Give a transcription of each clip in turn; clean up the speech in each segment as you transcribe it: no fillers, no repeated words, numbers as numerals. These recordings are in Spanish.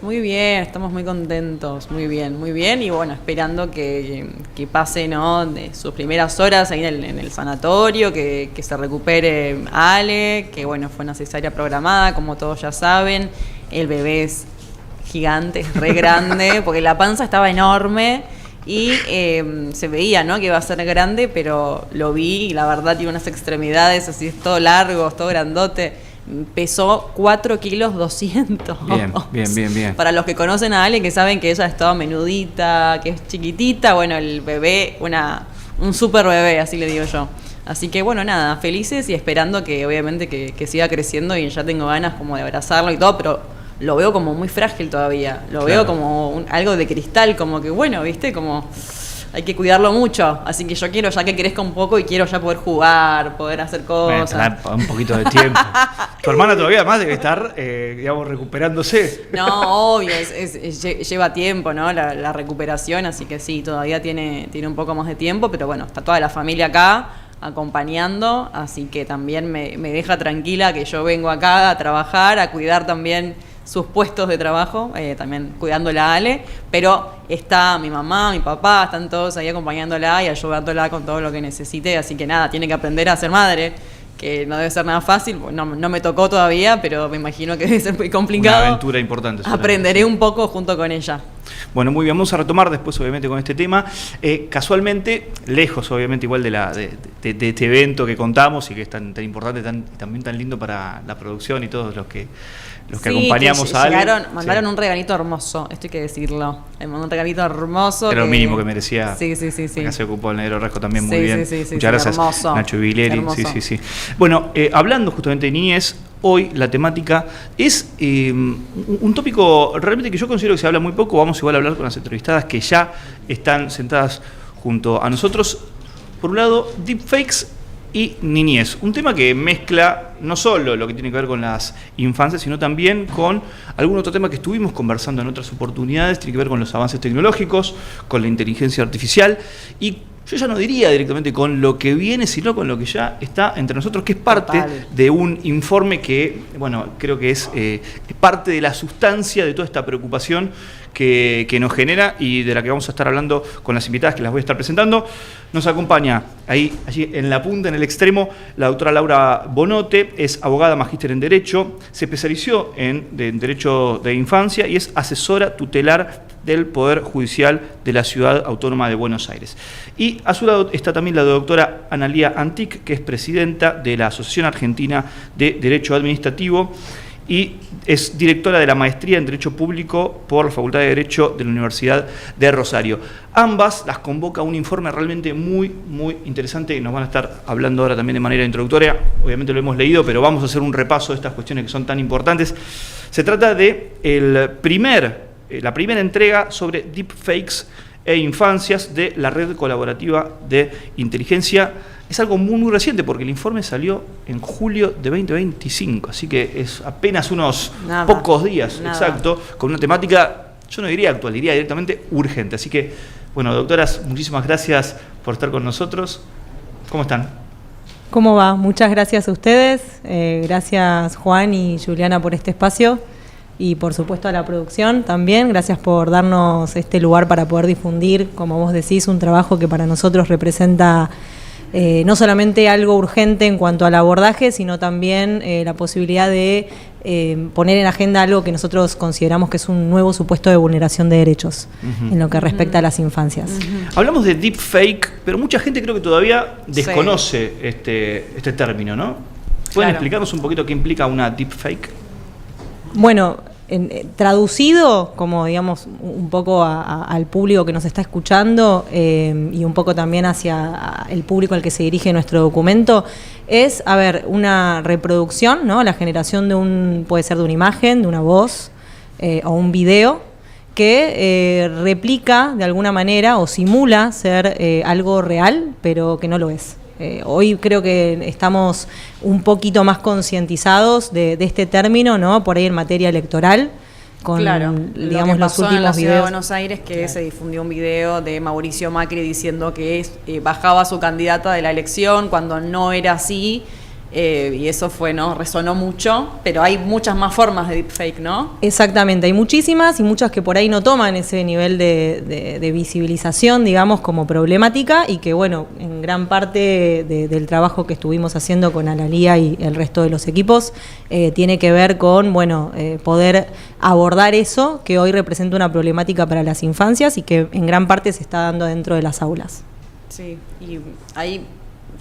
Muy bien, estamos muy contentos, muy bien, y bueno, esperando que pase, ¿no?, de sus primeras horas ahí en el sanatorio, que se recupere Ale, que bueno, fue una cesárea programada, como todos ya saben. El bebé es gigante, es re grande, porque la panza estaba enorme y se veía, ¿no?, que iba a ser grande, pero lo vi y la verdad tiene unas extremidades así, es todo largo, es todo grandote. Pesó 4 kilos 200. Bien. Para los que conocen a Ale, que saben que ella es toda menudita, que es chiquitita, bueno, el bebé, un super bebé, así le digo yo. Así que bueno, nada, felices y esperando que obviamente que siga creciendo, y ya tengo ganas como de abrazarlo y todo, pero lo veo como muy frágil todavía. Lo veo como algo de cristal, como que bueno, ¿viste? Como hay que cuidarlo mucho, así que yo quiero ya que crezca un poco y quiero ya poder jugar, poder hacer cosas. Un poquito de tiempo. Tu hermana todavía además debe estar, digamos, recuperándose. No, obvio, lleva tiempo, ¿no?, la recuperación, así que sí, todavía tiene un poco más de tiempo, pero bueno, está toda la familia acá acompañando, así que también me deja tranquila que yo vengo acá a trabajar, a cuidar también sus puestos de trabajo, también cuidándola a Ale, pero está mi mamá, mi papá, están todos ahí acompañándola y ayudándola con todo lo que necesite, así que nada, tiene que aprender a ser madre, que no debe ser nada fácil, no me tocó todavía, pero me imagino que debe ser muy complicado. Una aventura importante. Aprenderé un poco junto con ella. Bueno, muy bien, vamos a retomar después obviamente con este tema. Casualmente, lejos obviamente igual de este evento que contamos y que es tan importante y también tan lindo para la producción y todos los que acompañamos a Ale. Mandaron un regalito hermoso, esto hay que decirlo. Me mandó un regalito hermoso. Era lo mínimo que merecía. Sí. Acá se ocupó el Negro Resco también muy bien. Muchas gracias, hermoso. Nacho Viglieri. Hermoso. Sí. Bueno, hablando justamente de niñez, hoy la temática es un tópico realmente que yo considero que se habla muy poco. Vamos igual a hablar con las entrevistadas que ya están sentadas junto a nosotros. Por un lado, deepfakes y niñez. Un tema que mezcla no solo lo que tiene que ver con las infancias, sino también con algún otro tema que estuvimos conversando en otras oportunidades. Tiene que ver con los avances tecnológicos, con la inteligencia artificial y yo ya no diría directamente con lo que viene, sino con lo que ya está entre nosotros, que es parte de un informe que, bueno, creo que es parte de la sustancia de toda esta preocupación que nos genera y de la que vamos a estar hablando con las invitadas que las voy a estar presentando. Nos acompaña allí en la punta, en el extremo, la doctora Laura Bonote, es abogada, magíster en Derecho, se especializó en Derecho de Infancia y es asesora tutelar del Poder Judicial de la Ciudad Autónoma de Buenos Aires. Y a su lado está también la doctora Analía Antic, que es presidenta de la Asociación Argentina de Derecho Administrativo y es directora de la Maestría en Derecho Público por la Facultad de Derecho de la Universidad de Rosario. Ambas las convoca un informe realmente muy interesante y nos van a estar hablando ahora también de manera introductoria. Obviamente lo hemos leído, pero vamos a hacer un repaso de estas cuestiones que son tan importantes. Se trata de la primera entrega sobre deepfakes e infancias de la Red Colaborativa de Inteligencia. Es algo muy reciente porque el informe salió en julio de 2025, así que es apenas unos pocos días, exacto, con una temática, yo no diría actual, diría directamente urgente. Así que, bueno, doctoras, muchísimas gracias por estar con nosotros. ¿Cómo están? ¿Cómo va? Muchas gracias a ustedes, gracias Juan y Juliana por este espacio y por supuesto a la producción también, gracias por darnos este lugar para poder difundir, como vos decís, un trabajo que para nosotros representa no solamente algo urgente en cuanto al abordaje, sino también la posibilidad de poner en agenda algo que nosotros consideramos que es un nuevo supuesto de vulneración de derechos en lo que respecta a las infancias. Hablamos de deepfake, pero mucha gente creo que todavía desconoce este término, ¿no? ¿Pueden explicarnos un poquito qué implica una deepfake? Bueno, traducido como digamos un poco al público que nos está escuchando y un poco también hacia el público al que se dirige nuestro documento, es, una reproducción, ¿no? La generación puede ser de una imagen, de una voz o un video que replica de alguna manera o simula ser algo real, pero que no lo es. Hoy creo que estamos un poquito más concientizados de este término, ¿no? Por ahí en materia electoral, con digamos los últimos en la Ciudad videos. de Buenos Aires, que se difundió un video de Mauricio Macri diciendo que bajaba su candidata de la elección cuando no era así. y eso fue, ¿no? Resonó mucho, pero hay muchas más formas de deepfake, ¿no? Exactamente, hay muchísimas y muchas que por ahí no toman ese nivel de visibilización, digamos, como problemática y que, bueno, en gran parte del trabajo que estuvimos haciendo con Analía y el resto de los equipos tiene que ver con, bueno, poder abordar eso que hoy representa una problemática para las infancias y que en gran parte se está dando dentro de las aulas. Sí, y ahí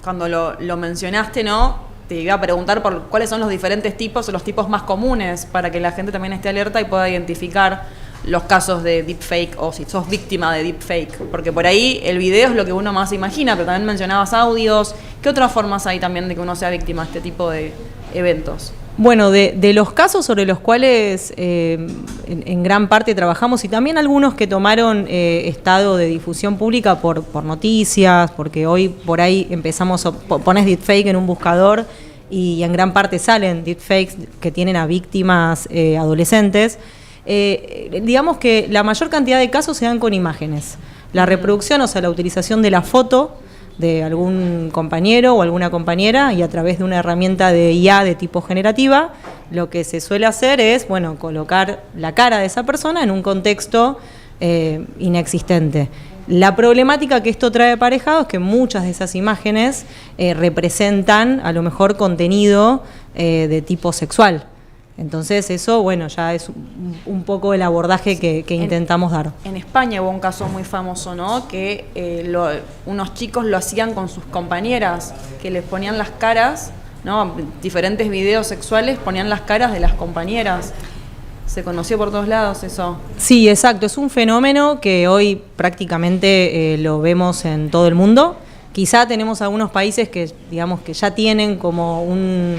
cuando lo mencionaste, ¿no? Te iba a preguntar por cuáles son los diferentes tipos o los tipos más comunes para que la gente también esté alerta y pueda identificar los casos de deepfake o si sos víctima de deepfake. Porque por ahí el video es lo que uno más imagina, pero también mencionabas audios. ¿Qué otras formas hay también de que uno sea víctima de este tipo de eventos? Bueno, de los casos sobre los cuales en gran parte trabajamos y también algunos que tomaron estado de difusión pública por noticias, porque hoy por ahí empezamos, pones deepfake en un buscador y en gran parte salen deepfakes que tienen a víctimas adolescentes. Digamos que la mayor cantidad de casos se dan con imágenes. La reproducción, o sea, la utilización de la foto de algún compañero o alguna compañera y a través de una herramienta de IA de tipo generativa, lo que se suele hacer es, bueno, colocar la cara de esa persona en un contexto inexistente. La problemática que esto trae aparejado es que muchas de esas imágenes representan a lo mejor contenido de tipo sexual. Entonces eso, bueno, ya es un poco el abordaje que intentamos dar. En España hubo un caso muy famoso, ¿no? Que unos chicos lo hacían con sus compañeras, que les ponían las caras, ¿no? Diferentes videos sexuales ponían las caras de las compañeras. Se conoció por todos lados eso. Sí, exacto. Es un fenómeno que hoy prácticamente lo vemos en todo el mundo. Quizá tenemos algunos países que, digamos, que ya tienen como un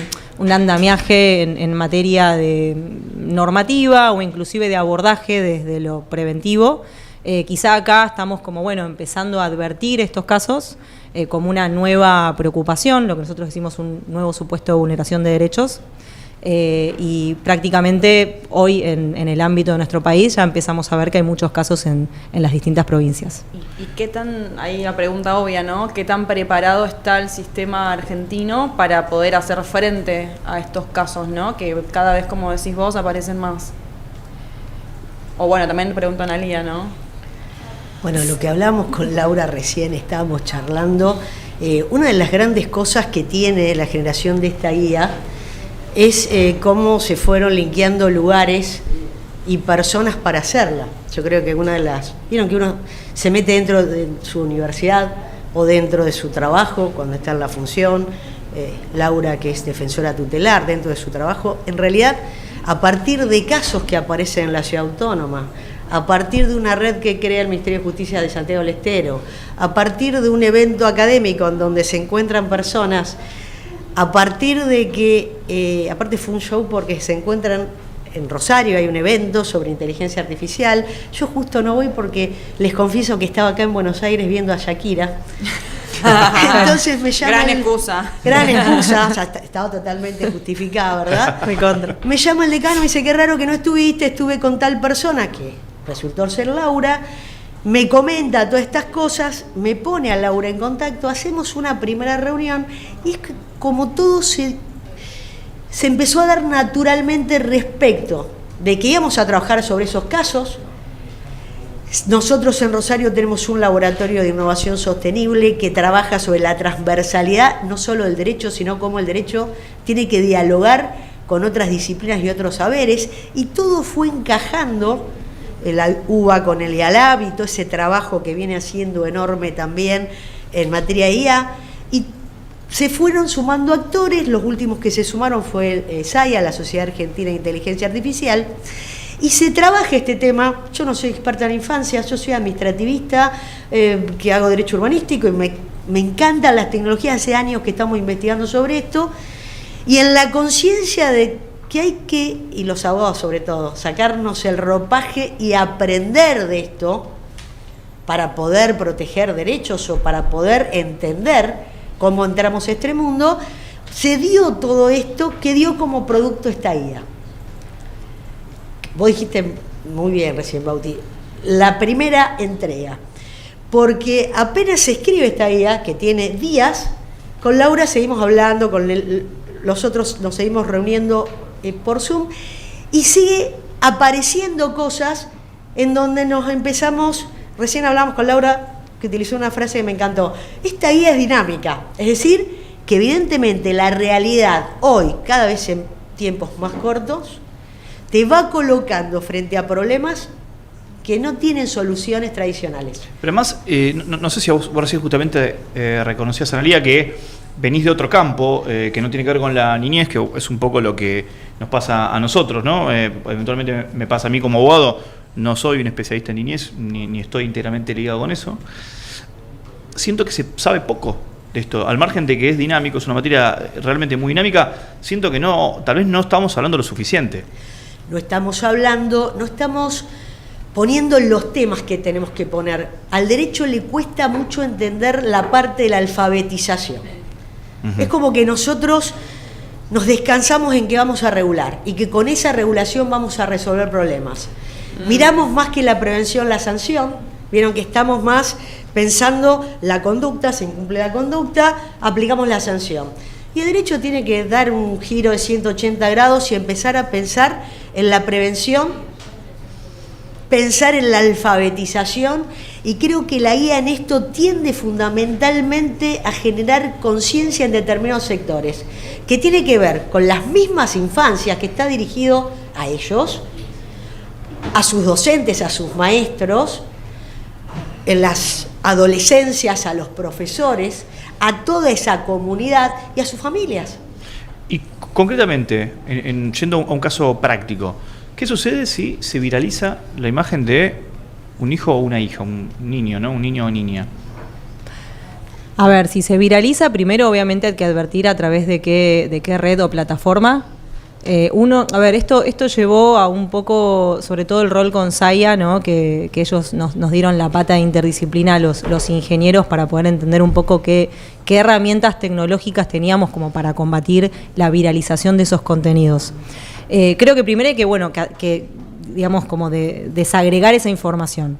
andamiaje en materia de normativa o inclusive de abordaje desde lo preventivo. Quizá acá estamos como, bueno, empezando a advertir estos casos como una nueva preocupación, lo que nosotros decimos un nuevo supuesto de vulneración de derechos. Y prácticamente hoy en el ámbito de nuestro país ya empezamos a ver que hay muchos casos en las distintas provincias. ¿Y qué tan, ahí la pregunta obvia, ¿no? ¿Qué tan preparado está el sistema argentino para poder hacer frente a estos casos, ¿no? Que cada vez, como decís vos, aparecen más. O bueno, también pregunto a Analía, ¿no? Bueno, lo que hablamos con Laura recién, estábamos charlando, una de las grandes cosas que tiene la generación de esta guía es cómo se fueron linkeando lugares y personas para hacerla. Yo creo que una de las... Vieron que uno se mete dentro de su universidad o dentro de su trabajo, cuando está en la función, Laura, que es defensora tutelar, dentro de su trabajo, en realidad, a partir de casos que aparecen en la Ciudad Autónoma, a partir de una red que crea el Ministerio de Justicia de Santiago del Estero, a partir de un evento académico en donde se encuentran personas, a partir de que, aparte fue un show porque se encuentran en Rosario, hay un evento sobre inteligencia artificial. Yo justo no voy porque les confieso que estaba acá en Buenos Aires viendo a Shakira. Entonces me llama... Gran excusa. Gran excusa, o sea, estaba totalmente justificada, ¿verdad? Me contra. Me llama el decano y me dice, qué raro que no estuviste, estuve con tal persona que resultó ser Laura. Me comenta todas estas cosas, me pone a Laura en contacto, hacemos una primera reunión y es como todo se empezó a dar naturalmente respecto de que íbamos a trabajar sobre esos casos. Nosotros en Rosario tenemos un laboratorio de innovación sostenible que trabaja sobre la transversalidad, no solo del derecho, sino cómo el derecho tiene que dialogar con otras disciplinas y otros saberes, y todo fue encajando, la UBA con el IALAB y todo ese trabajo que viene haciendo enorme también en materia de IA, y se fueron sumando actores. Los últimos que se sumaron fue SAIA, la Sociedad Argentina de Inteligencia Artificial, y se trabaja este tema. Yo no soy experta en infancia, yo soy administrativista, que hago derecho urbanístico y me encantan las tecnologías. Hace años que estamos investigando sobre esto, y en la conciencia de que hay que, y los abogados sobre todo, sacarnos el ropaje y aprender de esto para poder proteger derechos o para poder entender cómo entramos a este mundo, se dio todo esto que dio como producto esta IA. Vos dijiste muy bien recién, Bauti, la primera entrega, porque apenas se escribe esta IA, que tiene días, Con Laura seguimos hablando, los otros nos seguimos reuniendo por Zoom, y sigue apareciendo cosas en donde nos empezamos, recién hablamos con Laura, que utilizó una frase que me encantó, esta guía es dinámica, es decir, que evidentemente la realidad hoy, cada vez en tiempos más cortos, te va colocando frente a problemas que no tienen soluciones tradicionales. Pero además, no sé si vos recién justamente reconocías, Analía, que venís de otro campo, que no tiene que ver con la niñez, que es un poco lo que nos pasa a nosotros, ¿no? Eventualmente me pasa a mí como abogado, no soy un especialista en niñez, ni estoy íntegramente ligado con eso. Siento que se sabe poco de esto, al margen de que es dinámico, es una materia realmente muy dinámica, siento que tal vez no estamos hablando lo suficiente. No estamos hablando, no estamos poniendo los temas que tenemos que poner. Al derecho le cuesta mucho entender la parte de la alfabetización. Es como que nosotros nos descansamos en que vamos a regular y que con esa regulación vamos a resolver problemas. Miramos más que la prevención, la sanción. Vieron que estamos más pensando la conducta, se incumple la conducta, aplicamos la sanción. Y el derecho tiene que dar un giro de 180 grados y empezar a pensar en la prevención, pensar en la alfabetización, y creo que la guía en esto tiende fundamentalmente a generar conciencia en determinados sectores, que tiene que ver con las mismas infancias, que está dirigido a ellos, a sus docentes, a sus maestros, en las adolescencias, a los profesores, a toda esa comunidad y a sus familias. Y concretamente, yendo a un caso práctico, ¿qué sucede si se viraliza la imagen de un hijo o una hija, un niño, ¿no? Un niño o niña? A ver, si se viraliza, primero obviamente hay que advertir a través de qué red o plataforma. Esto llevó a un poco, sobre todo el rol con Saya, ¿no? Que ellos nos dieron la pata interdisciplina a los ingenieros para poder entender un poco qué herramientas tecnológicas teníamos como para combatir la viralización de esos contenidos. Creo que primero hay que digamos, como de desagregar esa información.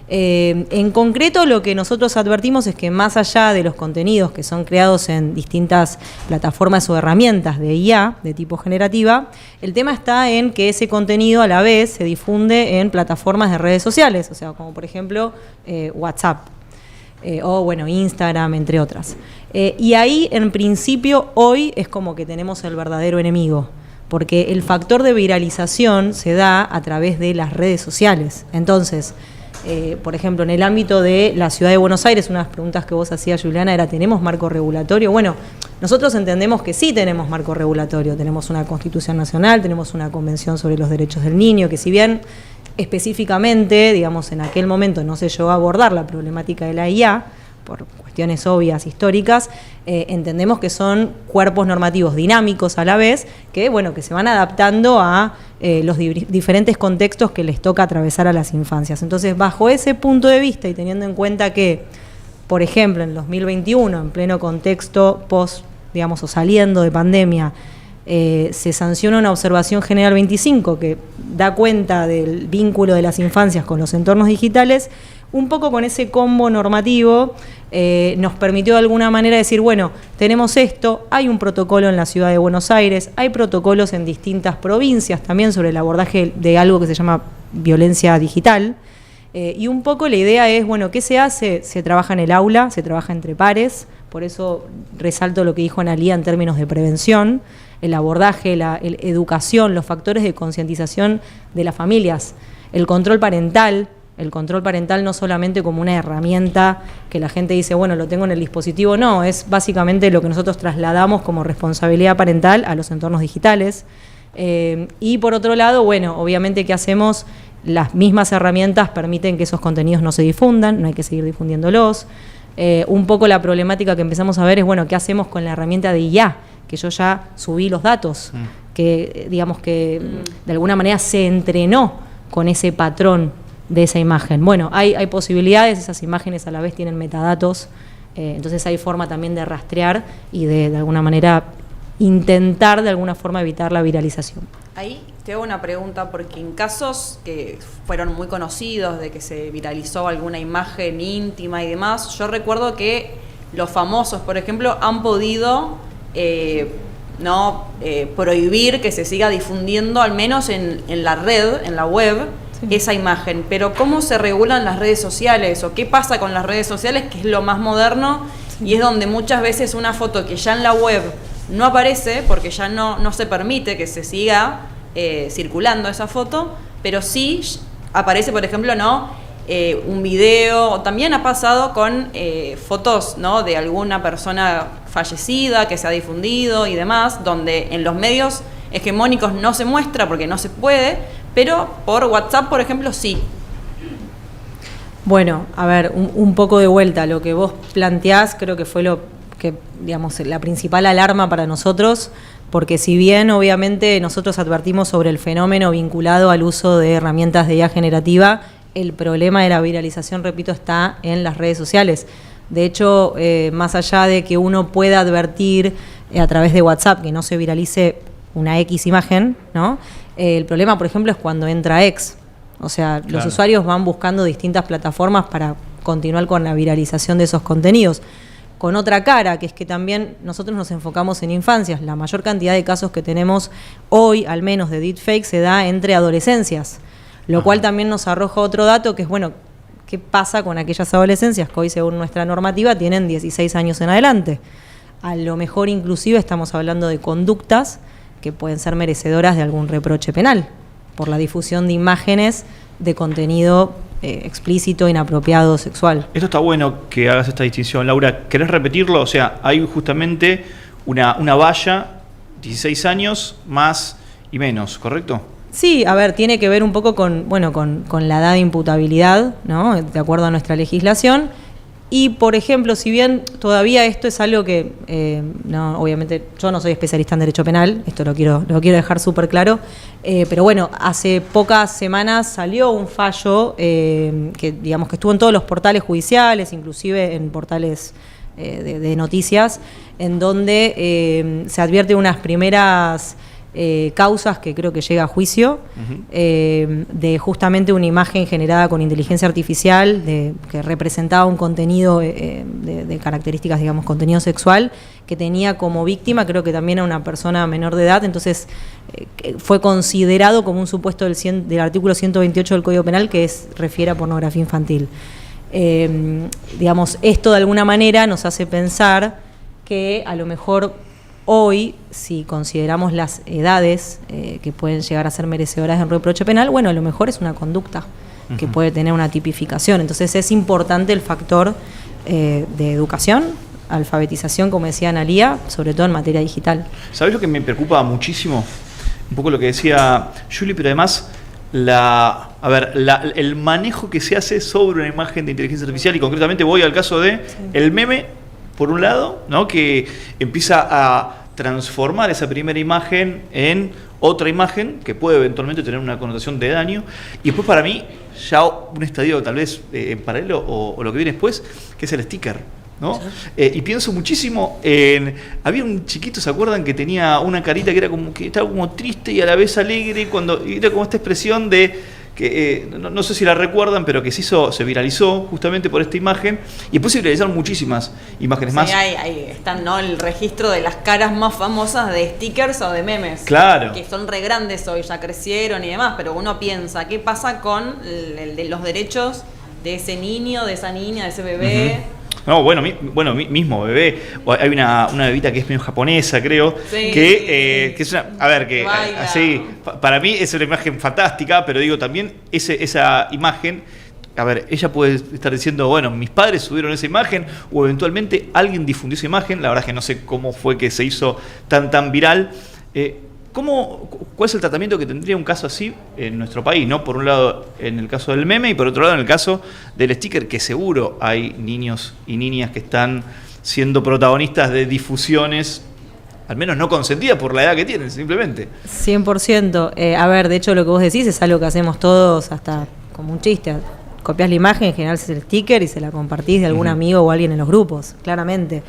En concreto, lo que nosotros advertimos es que más allá de los contenidos que son creados en distintas plataformas o herramientas de IA, de tipo generativa, el tema está en que ese contenido a la vez se difunde en plataformas de redes sociales, o sea, como por ejemplo WhatsApp, o Instagram, entre otras. Y ahí, en principio, hoy es como que tenemos el verdadero enemigo, porque el factor de viralización se da a través de las redes sociales. Entonces, por ejemplo, en el ámbito de la Ciudad de Buenos Aires, una de las preguntas que vos hacías, Juliana, era ¿tenemos marco regulatorio? Bueno, nosotros entendemos que sí tenemos marco regulatorio, tenemos una Constitución Nacional, tenemos una Convención sobre los Derechos del Niño, que si bien específicamente, digamos, en aquel momento no se llegó a abordar la problemática de la IA, por cuestiones obvias, históricas, entendemos que son cuerpos normativos dinámicos a la vez, que se van adaptando a los diferentes contextos que les toca atravesar a las infancias. Entonces, bajo ese punto de vista y teniendo en cuenta que, por ejemplo, en 2021, en pleno contexto o saliendo de pandemia, se sanciona una observación general 25 que da cuenta del vínculo de las infancias con los entornos digitales, un poco con ese combo normativo nos permitió de alguna manera decir, tenemos esto, hay un protocolo en la Ciudad de Buenos Aires, hay protocolos en distintas provincias también sobre el abordaje de algo que se llama violencia digital, y un poco la idea es, ¿qué se hace? Se trabaja en el aula, se trabaja entre pares, por eso resalto lo que dijo Analía en términos de prevención, el abordaje, la educación, los factores de concientización de las familias, el control parental no solamente como una herramienta que la gente dice, lo tengo en el dispositivo, no, es básicamente lo que nosotros trasladamos como responsabilidad parental a los entornos digitales. Y por otro lado, obviamente, ¿qué hacemos? Las mismas herramientas permiten que esos contenidos no se difundan, no hay que seguir difundiéndolos. Un poco la problemática que empezamos a ver es, ¿qué hacemos con la herramienta de IA? Que yo ya subí los datos, que digamos que de alguna manera se entrenó con ese patrón de esa imagen. Hay posibilidades, esas imágenes a la vez tienen metadatos, entonces hay forma también de rastrear y de alguna manera intentar de alguna forma evitar la viralización. Ahí te hago una pregunta, porque en casos que fueron muy conocidos de que se viralizó alguna imagen íntima y demás, yo recuerdo que los famosos, por ejemplo, han podido prohibir que se siga difundiendo, al menos en la red, en la web, esa imagen. Pero ¿cómo se regulan las redes sociales? ¿O qué pasa con las redes sociales, que es lo más moderno? Y es donde muchas veces una foto que ya en la web no aparece, porque ya no se permite que se siga circulando esa foto, pero sí aparece, por ejemplo, un video. También ha pasado con fotos, ¿no?, de alguna persona fallecida que se ha difundido y demás, donde en los medios hegemónicos no se muestra porque no se puede, pero por WhatsApp, por ejemplo, sí. Bueno, a ver, un poco de vuelta. Lo que vos planteás creo que fue lo que, digamos, la principal alarma para nosotros, porque si bien obviamente nosotros advertimos sobre el fenómeno vinculado al uso de herramientas de IA generativa, el problema de la viralización, repito, está en las redes sociales. De hecho, más allá de que uno pueda advertir a través de WhatsApp que no se viralice una X imagen, ¿no? El problema, por ejemplo, es cuando entra X. O sea, claro, los usuarios van buscando distintas plataformas para continuar con la viralización de esos contenidos. Con otra cara, que es que también nosotros nos enfocamos en infancias. La mayor cantidad de casos que tenemos hoy, al menos de deepfake, se da entre adolescencias. Lo cual también nos arroja otro dato, que es, bueno, ¿qué pasa con aquellas adolescencias que hoy, según nuestra normativa, tienen 16 años en adelante? A lo mejor inclusive estamos hablando de conductas que pueden ser merecedoras de algún reproche penal por la difusión de imágenes de contenido explícito, inapropiado, sexual. Esto está bueno que hagas esta distinción, Laura. ¿Querés repetirlo? O sea, hay justamente una valla, 16 años más y menos, ¿correcto? Sí, a ver, tiene que ver un poco con la edad de imputabilidad, ¿no?, de acuerdo a nuestra legislación. Y, por ejemplo, si bien todavía esto es algo que, obviamente, yo no soy especialista en derecho penal, esto lo quiero dejar súper claro, pero bueno, hace pocas semanas salió un fallo que, digamos, que estuvo en todos los portales judiciales, inclusive en portales de noticias, en donde se advierte unas primeras causas que creo que llega a juicio, de justamente una imagen generada con inteligencia artificial que representaba un contenido de características, digamos, contenido sexual, que tenía como víctima, creo que también a una persona menor de edad. Entonces fue considerado como un supuesto del artículo 128 del Código Penal, que refiere a pornografía infantil. Digamos, esto de alguna manera nos hace pensar que a lo mejor hoy, si consideramos las edades que pueden llegar a ser merecedoras de un reproche penal, bueno, a lo mejor es una conducta que puede tener una tipificación. Entonces es importante el factor de educación, alfabetización, como decía Analía, sobre todo en materia digital. ¿Sabés lo que me preocupa muchísimo? Un poco lo que decía Juli, pero además el manejo que se hace sobre una imagen de inteligencia artificial, y concretamente voy al caso de el meme, por un lado, ¿no?, que empieza a transformar esa primera imagen en otra imagen que puede eventualmente tener una connotación de daño, y después, para mí, ya un estadio tal vez en paralelo o lo que viene después, que es el sticker, ¿no? Y pienso muchísimo había un chiquito, ¿se acuerdan?, que tenía una carita que era como que estaba como triste y a la vez alegre, y era como esta expresión de que no sé si la recuerdan, pero que se viralizó justamente por esta imagen, y después se viralizaron muchísimas imágenes más. Ahí están, ¿no?, el registro de las caras más famosas de stickers o de memes. Claro. Que son re grandes hoy, ya crecieron y demás, pero uno piensa, ¿qué pasa con los derechos de ese niño, de esa niña, de ese bebé? No, mismo bebé. Hay una bebita que es medio japonesa, creo, que es una, que así, para mí es una imagen fantástica, pero digo, también esa imagen, ella puede estar diciendo, bueno, mis padres subieron esa imagen, o eventualmente alguien difundió esa imagen. La verdad es que no sé cómo fue que se hizo tan viral. ¿Cuál es el tratamiento que tendría un caso así en nuestro país, ¿no? Por un lado, en el caso del meme, y por otro lado, en el caso del sticker, que seguro hay niños y niñas que están siendo protagonistas de difusiones, al menos no consentidas por la edad que tienen, simplemente. 100%. De hecho, lo que vos decís es algo que hacemos todos, hasta como un chiste. Copias la imagen, en general es el sticker y se la compartís de algún amigo o alguien en los grupos, claramente.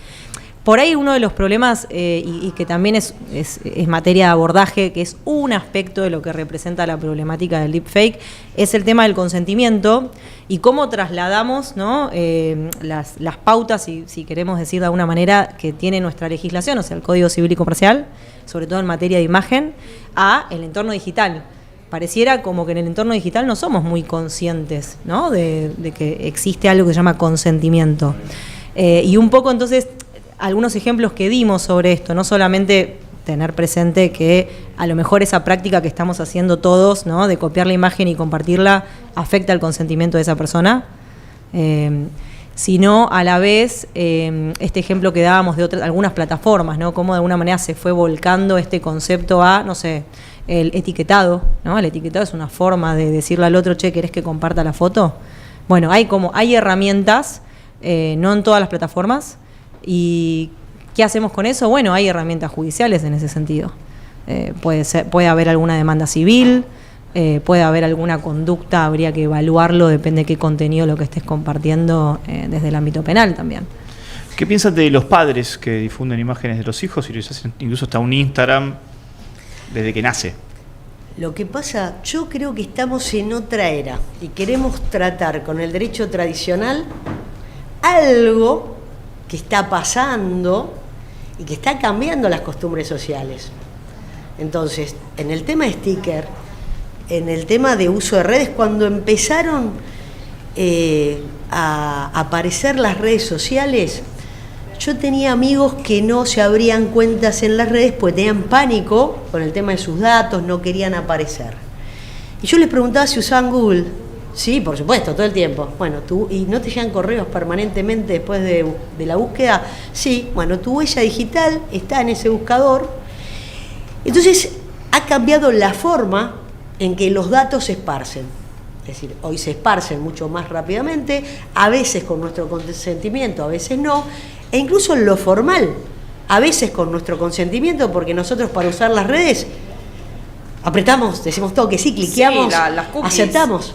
Por ahí uno de los problemas, y que también es materia de abordaje, que es un aspecto de lo que representa la problemática del deepfake, es el tema del consentimiento, y cómo trasladamos, ¿no? Las pautas, si queremos decir de alguna manera, que tiene nuestra legislación, o sea, el Código Civil y Comercial, sobre todo en materia de imagen, a el entorno digital. Pareciera como que en el entorno digital no somos muy conscientes, ¿no? de que existe algo que se llama consentimiento. Y un poco entonces, algunos ejemplos que dimos sobre esto, no solamente tener presente que a lo mejor esa práctica que estamos haciendo todos, ¿no? De copiar la imagen y compartirla, afecta el consentimiento de esa persona, sino a la vez este ejemplo que dábamos de algunas plataformas, ¿no? Cómo de alguna manera se fue volcando este concepto a, no sé, el etiquetado, ¿no? El etiquetado es una forma de decirle al otro, che, ¿querés que comparta la foto? Bueno, hay herramientas, no en todas las plataformas, y ¿qué hacemos con eso? Bueno, hay herramientas judiciales en ese sentido. Puede haber alguna demanda civil, puede haber alguna conducta, habría que evaluarlo, depende de qué contenido lo que estés compartiendo desde el ámbito penal también. ¿Qué piensas de los padres que difunden imágenes de los hijos y les hacen incluso hasta un Instagram desde que nace? Lo que pasa, yo creo que estamos en otra era y queremos tratar con el derecho tradicional algo que está pasando y que está cambiando las costumbres sociales. Entonces, en el tema de sticker, en el tema de uso de redes, cuando empezaron a aparecer las redes sociales, yo tenía amigos que no se abrían cuentas en las redes porque tenían pánico con el tema de sus datos, no querían aparecer. Y yo les preguntaba si usaban Google. Sí, por supuesto, todo el tiempo. Bueno, ¿y no te llegan correos permanentemente después de la búsqueda? Sí, bueno, tu huella digital está en ese buscador. Entonces, ha cambiado la forma en que los datos se esparcen. Es decir, hoy se esparcen mucho más rápidamente, a veces con nuestro consentimiento, a veces no, e incluso en lo formal, a veces con nuestro consentimiento, porque nosotros para usar las redes apretamos, decimos todo que sí, cliqueamos, sí, las cookies. aceptamos.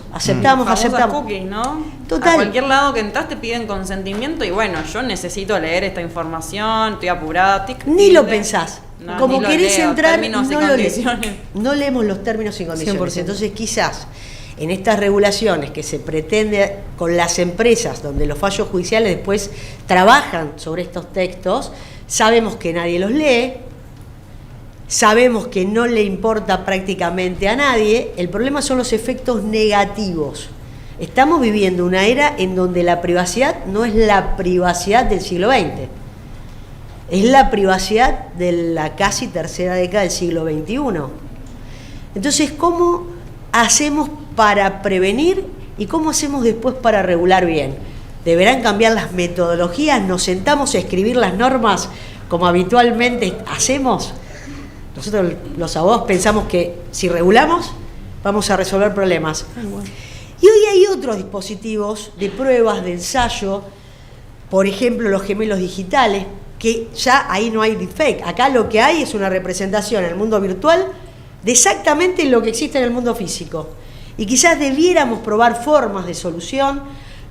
Cookies, ¿no? Total. A cualquier lado que entras te piden consentimiento y bueno, yo necesito leer esta información, estoy apurada. Ni lo pensás. No, como querés entrar, términos y condiciones. No leemos los términos y condiciones. 100%. Entonces quizás en estas regulaciones que se pretende con las empresas, donde los fallos judiciales después trabajan sobre estos textos, sabemos que nadie los lee, sabemos que no le importa prácticamente a nadie. El problema son los efectos negativos. Estamos viviendo una era en donde la privacidad no es la privacidad del siglo XX, es la privacidad de la casi tercera década del siglo XXI. Entonces, ¿cómo hacemos para prevenir y cómo hacemos después para regular bien? ¿Deberán cambiar las metodologías? ¿Nos sentamos a escribir las normas como habitualmente hacemos? Nosotros los abogados pensamos que si regulamos vamos a resolver problemas. Y hoy hay otros dispositivos de pruebas, de ensayo, por ejemplo los gemelos digitales, que ya ahí no hay deepfake. Acá lo que hay es una representación en el mundo virtual de exactamente lo que existe en el mundo físico. Y quizás debiéramos probar formas de solución,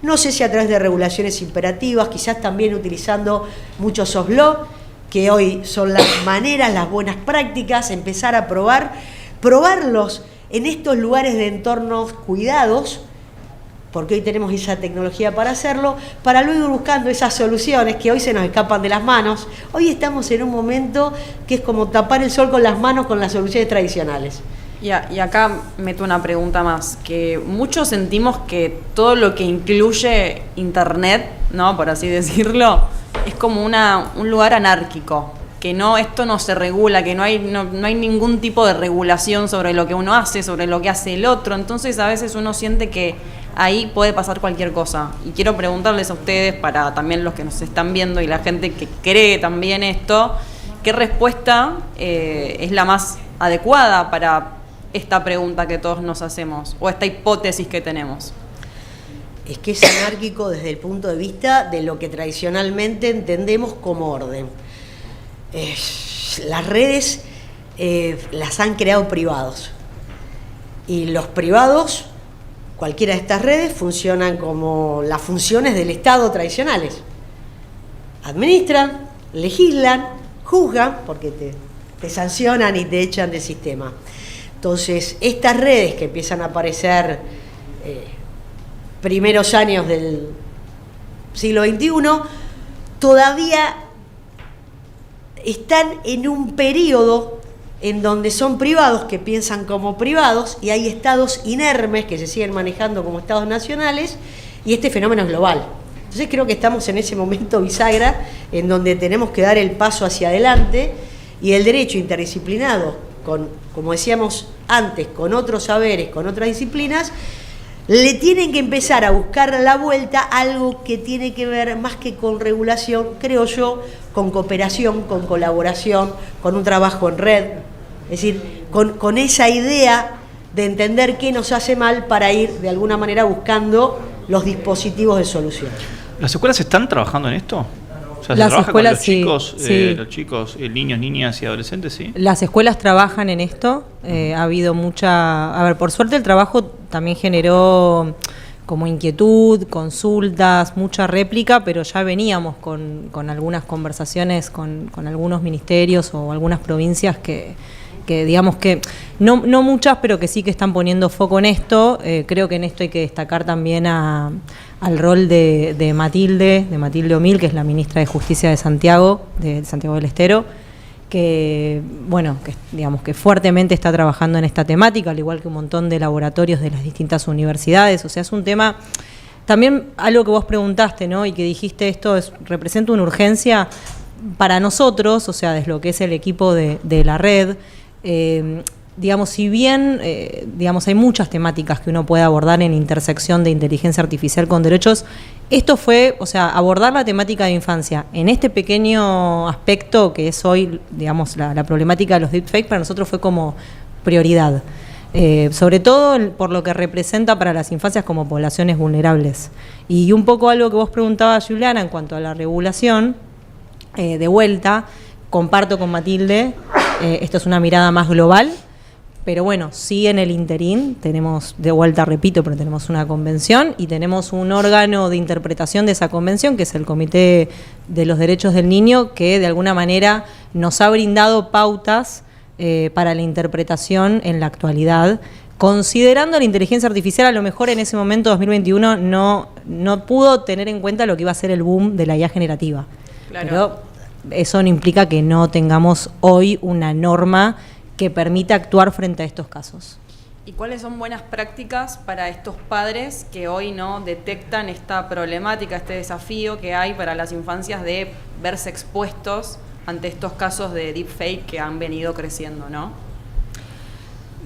no sé si a través de regulaciones imperativas, quizás también utilizando muchos soft law, que hoy son las maneras, las buenas prácticas, empezar a probarlos en estos lugares de entornos cuidados, porque hoy tenemos esa tecnología para hacerlo, para luego ir buscando esas soluciones que hoy se nos escapan de las manos. Hoy estamos en un momento que es como tapar el sol con las manos con las soluciones tradicionales. Y acá meto una pregunta más, que muchos sentimos que todo lo que incluye Internet, ¿no? Por así decirlo, es como un lugar anárquico, que esto no se regula, que no hay ningún tipo de regulación sobre lo que uno hace, sobre lo que hace el otro. Entonces a veces uno siente que ahí puede pasar cualquier cosa. Y quiero preguntarles a ustedes, para también los que nos están viendo y la gente que cree también esto, ¿qué respuesta es la más adecuada para esta pregunta que todos nos hacemos, o esta hipótesis que tenemos? Es que es anárquico desde el punto de vista de lo que tradicionalmente entendemos como orden. Las redes las han creado privados. Y los privados, cualquiera de estas redes, funcionan como las funciones del Estado tradicionales. Administran, legislan, juzgan, porque te sancionan y te echan del sistema. Entonces, estas redes que empiezan a aparecer primeros años del siglo XXI, todavía están en un periodo en donde son privados que piensan como privados y hay estados inermes que se siguen manejando como estados nacionales y este fenómeno es global. Entonces creo que estamos en ese momento bisagra en donde tenemos que dar el paso hacia adelante y el derecho interdisciplinado, como decíamos antes, con otros saberes, con otras disciplinas, le tienen que empezar a buscar la vuelta a algo que tiene que ver más que con regulación, creo yo, con cooperación, con colaboración, con un trabajo en red, es decir, con esa idea de entender qué nos hace mal para ir de alguna manera buscando los dispositivos de solución. ¿Las escuelas están trabajando en esto? O sea, Las escuelas, con los sí. chicos, niños, niñas y adolescentes, sí. Las escuelas trabajan en esto. Ha habido mucha... A ver, por suerte el trabajo también generó como inquietud, consultas, mucha réplica, pero ya veníamos con algunas conversaciones con algunos ministerios o algunas provincias que digamos que, no muchas, pero que sí que están poniendo foco en esto. Creo que en esto hay que destacar también al rol de Matilde Omil, que es la ministra de Justicia de Santiago del Estero, que bueno, que digamos que fuertemente está trabajando en esta temática, al igual que un montón de laboratorios de las distintas universidades. O sea, es un tema, también algo que vos preguntaste, ¿no? Y que dijiste, esto representa una urgencia para nosotros, o sea, desde lo que es el equipo de la red. Digamos, si bien digamos, hay muchas temáticas que uno puede abordar en intersección de inteligencia artificial con derechos, esto fue, o sea, abordar la temática de infancia en este pequeño aspecto que es hoy, digamos, la problemática de los deepfakes, para nosotros fue como prioridad. Sobre todo por lo que representa para las infancias como poblaciones vulnerables. Y un poco algo que vos preguntabas, Juliana, en cuanto a la regulación, de vuelta, comparto con Matilde, esto es una mirada más global, pero bueno, sí en el interín tenemos, de vuelta repito, pero tenemos una convención y tenemos un órgano de interpretación de esa convención, que es el Comité de los Derechos del Niño, que de alguna manera nos ha brindado pautas para la interpretación en la actualidad, considerando la inteligencia artificial. A lo mejor en ese momento, 2021, no pudo tener en cuenta lo que iba a ser el boom de la IA generativa. Claro. Pero eso no implica que no tengamos hoy una norma que permita actuar frente a estos casos. ¿Y cuáles son buenas prácticas para estos padres que hoy no detectan esta problemática, este desafío que hay para las infancias de verse expuestos ante estos casos de deepfake que han venido creciendo, ¿no?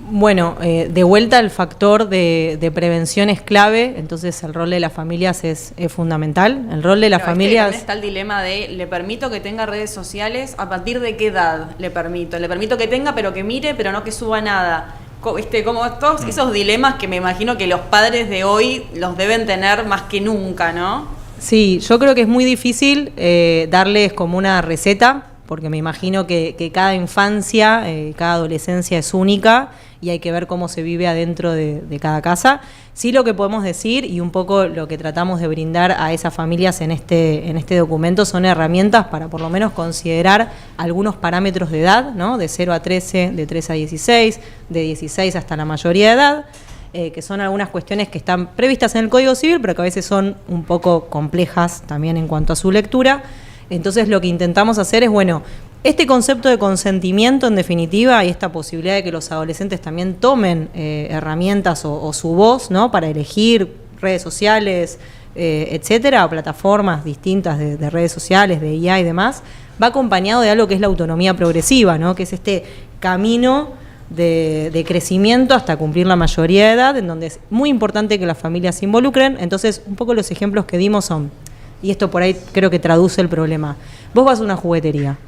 Bueno, de vuelta el factor de prevención es clave, entonces el rol de las familias es fundamental. El rol de las familias... Es que está el dilema de, ¿le permito que tenga redes sociales? ¿A partir de qué edad le permito? Le permito que tenga, pero que mire, pero no que suba nada. Como todos esos dilemas que me imagino que los padres de hoy los deben tener más que nunca, ¿no? Sí, yo creo que es muy difícil darles como una receta, porque me imagino que cada infancia, cada adolescencia es única y hay que ver cómo se vive adentro de cada casa. Sí, lo que podemos decir y un poco lo que tratamos de brindar a esas familias en este documento son herramientas para por lo menos considerar algunos parámetros de edad, ¿no? De 0 a 13, de 13 a 16, de 16 hasta la mayoría de edad, que son algunas cuestiones que están previstas en el Código Civil, pero que a veces son un poco complejas también en cuanto a su lectura. Entonces lo que intentamos hacer es, bueno, este concepto de consentimiento en definitiva y esta posibilidad de que los adolescentes también tomen herramientas o su voz, ¿no? Para elegir redes sociales, etcétera, o plataformas distintas de redes sociales, de IA y demás, va acompañado de algo que es la autonomía progresiva, ¿no? Que es este camino de crecimiento hasta cumplir la mayoría de edad, en donde es muy importante que las familias se involucren. Entonces, un poco los ejemplos que dimos son, y esto por ahí creo que traduce el problema. Vos vas a una juguetería,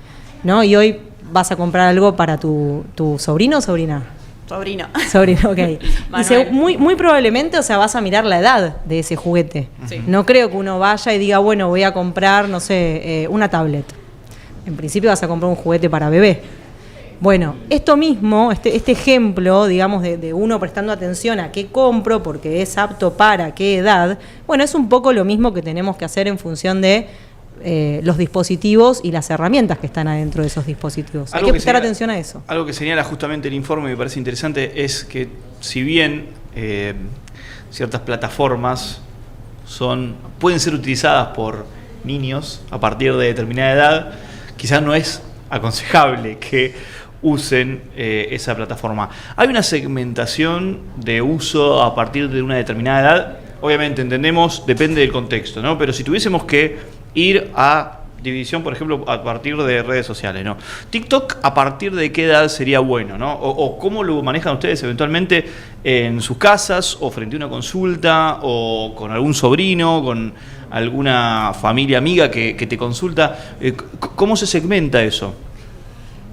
¿no? Y hoy vas a comprar algo para tu sobrino o sobrina. Sobrino. Sobrino, ok. Y muy probablemente, o sea, vas a mirar la edad de ese juguete. Sí. No creo que uno vaya y diga, bueno, voy a comprar, no sé, una tablet. En principio vas a comprar un juguete para bebé. Bueno, esto mismo, este ejemplo, digamos, de uno prestando atención a qué compro, porque es apto para qué edad, bueno, es un poco lo mismo que tenemos que hacer en función de los dispositivos y las herramientas que están adentro de esos dispositivos. Hay que prestar atención a eso. Algo que señala justamente el informe, me parece interesante, es que si bien ciertas plataformas pueden ser utilizadas por niños a partir de determinada edad, quizás no es aconsejable que usen esa plataforma. Hay una segmentación de uso a partir de una determinada edad. Obviamente entendemos, depende del contexto, ¿no? Pero si tuviésemos que ir a división, por ejemplo, a partir de redes sociales, ¿no? TikTok, ¿a partir de qué edad sería bueno, ¿no? O cómo lo manejan ustedes eventualmente en sus casas, o frente a una consulta, o con algún sobrino, con alguna familia amiga que te consulta? ¿Cómo se segmenta eso?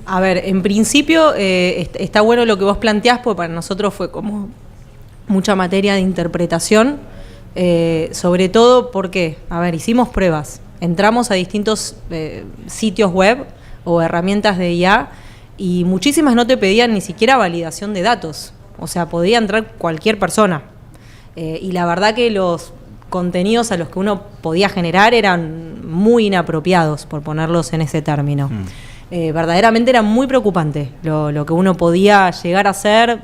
A ver, en principio está bueno lo que vos planteás, porque para nosotros fue como mucha materia de interpretación, sobre todo porque, a ver, hicimos pruebas, entramos a distintos sitios web o herramientas de IA y muchísimas no te pedían ni siquiera validación de datos, o sea, podía entrar cualquier persona. Y la verdad que los contenidos a los que uno podía generar eran muy inapropiados, por ponerlos en ese término. Verdaderamente era muy preocupante lo que uno podía llegar a hacer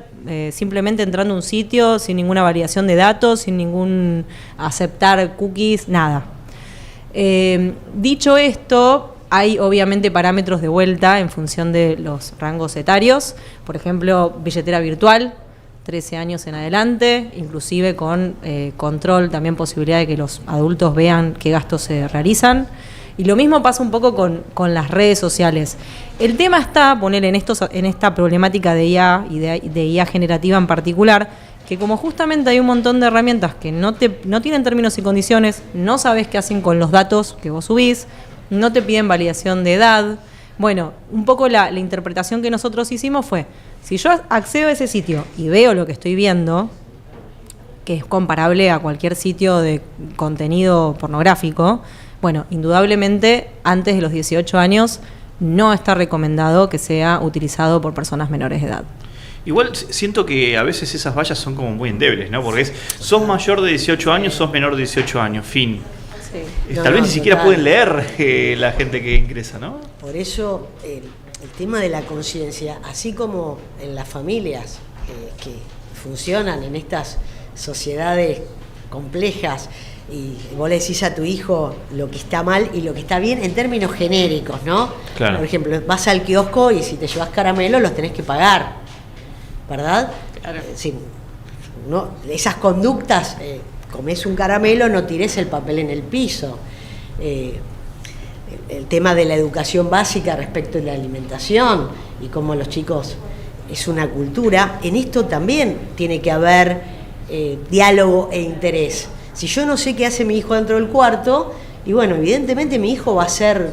simplemente entrando a un sitio sin ninguna validación de datos, sin ningún aceptar cookies, nada. Dicho esto, hay obviamente parámetros de vuelta en función de los rangos etarios, por ejemplo, billetera virtual, 13 años en adelante, inclusive con control, también posibilidad de que los adultos vean qué gastos se realizan. Y lo mismo pasa un poco con las redes sociales. El tema está, poner en esta problemática de IA y de IA generativa en particular, que como justamente hay un montón de herramientas que no tienen términos y condiciones, no sabes qué hacen con los datos que vos subís, no te piden validación de edad. Bueno, un poco la interpretación que nosotros hicimos fue, si yo accedo a ese sitio y veo lo que estoy viendo, que es comparable a cualquier sitio de contenido pornográfico, bueno, indudablemente antes de los 18 años no está recomendado que sea utilizado por personas menores de edad. Igual siento que a veces esas vallas son como muy endebles, ¿no? Porque sos mayor de 18 años, sos menor de 18 años, fin. Sí. Tal vez ni siquiera pueden leer la gente que ingresa, ¿no? Por eso el tema de la conciencia, así como en las familias que funcionan en estas sociedades complejas, y vos le decís a tu hijo lo que está mal y lo que está bien en términos genéricos, ¿no? Claro. Por ejemplo, vas al kiosco y si te llevas caramelos los tenés que pagar, ¿verdad? Claro. Sí, no, esas conductas, comés un caramelo, no tires el papel en el piso. El tema de la educación básica respecto de la alimentación y cómo los chicos es una cultura, en esto también tiene que haber diálogo e interés. Si yo no sé qué hace mi hijo dentro del cuarto, y bueno, evidentemente mi hijo va a ser,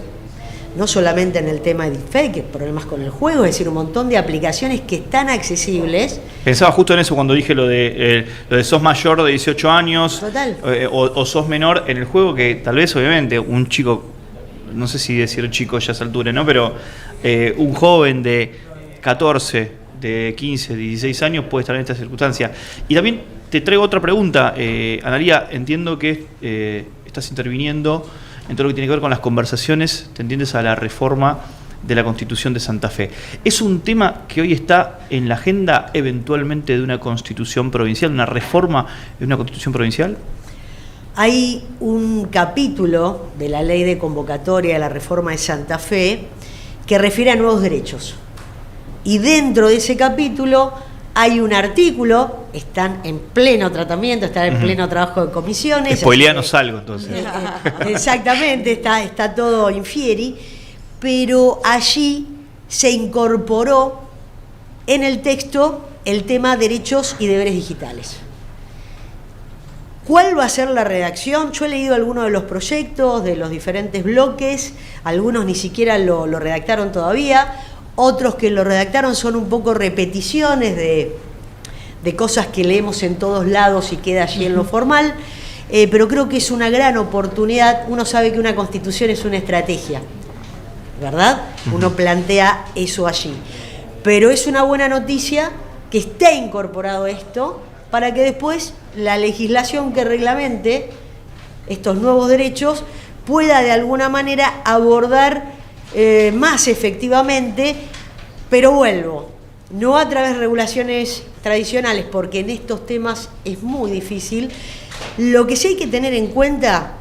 no solamente en el tema de deepfake, problemas con el juego, es decir, un montón de aplicaciones que están accesibles. Pensaba justo en eso cuando dije lo de sos mayor de 18 años. Total. O sos menor en el juego, que tal vez obviamente un chico, no sé si decir chico ya a esa altura, ¿no? Pero un joven de 14, de 15, 16 años puede estar en esta circunstancia. Y también te traigo otra pregunta, Analía. Entiendo que estás interviniendo en todo lo que tiene que ver con las conversaciones tendientes a la reforma de la Constitución de Santa Fe. ¿Es un tema que hoy está en la agenda eventualmente de una constitución provincial, una reforma de una constitución provincial? Hay un capítulo de la ley de convocatoria de la reforma de Santa Fe que refiere a nuevos derechos. Y dentro de ese capítulo hay un artículo, están en pleno tratamiento, están en pleno trabajo de comisiones. Spoileanos algo, entonces. Exactamente, está todo infieri, pero allí se incorporó en el texto el tema derechos y deberes digitales. ¿Cuál va a ser la redacción? Yo he leído algunos de los proyectos de los diferentes bloques, algunos ni siquiera lo redactaron todavía. Otros que lo redactaron son un poco repeticiones de cosas que leemos en todos lados y queda allí en lo formal, pero creo que es una gran oportunidad. Uno sabe que una constitución es una estrategia, ¿verdad? Uno plantea eso allí. Pero es una buena noticia que esté incorporado esto para que después la legislación que reglamente estos nuevos derechos pueda de alguna manera abordar más efectivamente, pero vuelvo, no a través de regulaciones tradicionales, porque en estos temas es muy difícil, Lo que sí hay que tener en cuenta,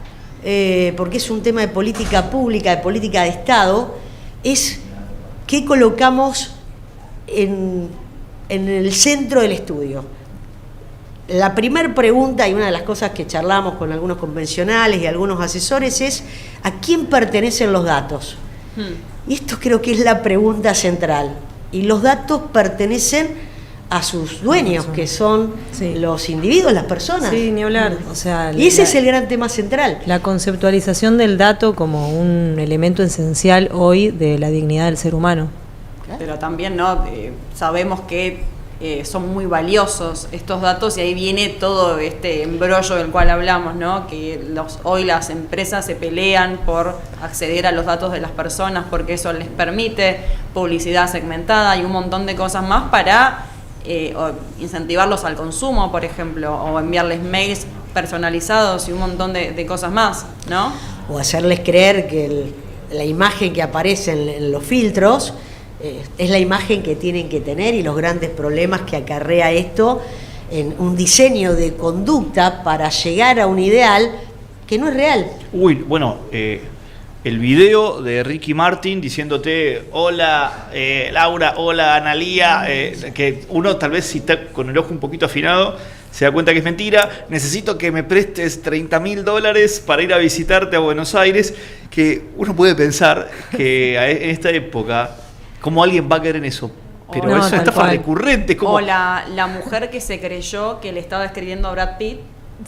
porque es un tema de política pública, de política de Estado, es qué colocamos en el centro del estudio. La primera pregunta, y una de las cosas que charlamos con algunos convencionales y algunos asesores, es ¿a quién pertenecen los datos? Y esto creo que es la pregunta central. Y los datos pertenecen a sus dueños, que son los individuos, las personas. Sí, ni hablar. O sea, y ese es el gran tema central. La conceptualización del dato como un elemento esencial hoy de la dignidad del ser humano. Pero también no sabemos que son muy valiosos estos datos y ahí viene todo este embrollo del cual hablamos, ¿no? Que hoy las empresas se pelean por acceder a los datos de las personas porque eso les permite publicidad segmentada y un montón de cosas más para incentivarlos al consumo, por ejemplo, o enviarles mails personalizados y un montón de cosas más, ¿no? O hacerles creer que la imagen que aparece en los filtros es la imagen que tienen que tener y los grandes problemas que acarrea esto en un diseño de conducta para llegar a un ideal que no es real. Uy, bueno, el video de Ricky Martin diciéndote hola Laura, hola Analía, que uno tal vez si está con el ojo un poquito afinado se da cuenta que es mentira. Necesito que me prestes $30.000 para ir a visitarte a Buenos Aires, que uno puede pensar que en esta época ¿cómo alguien va a caer en eso? Pero no, es una estafa recurrente. O la mujer que se creyó que le estaba escribiendo a Brad Pitt,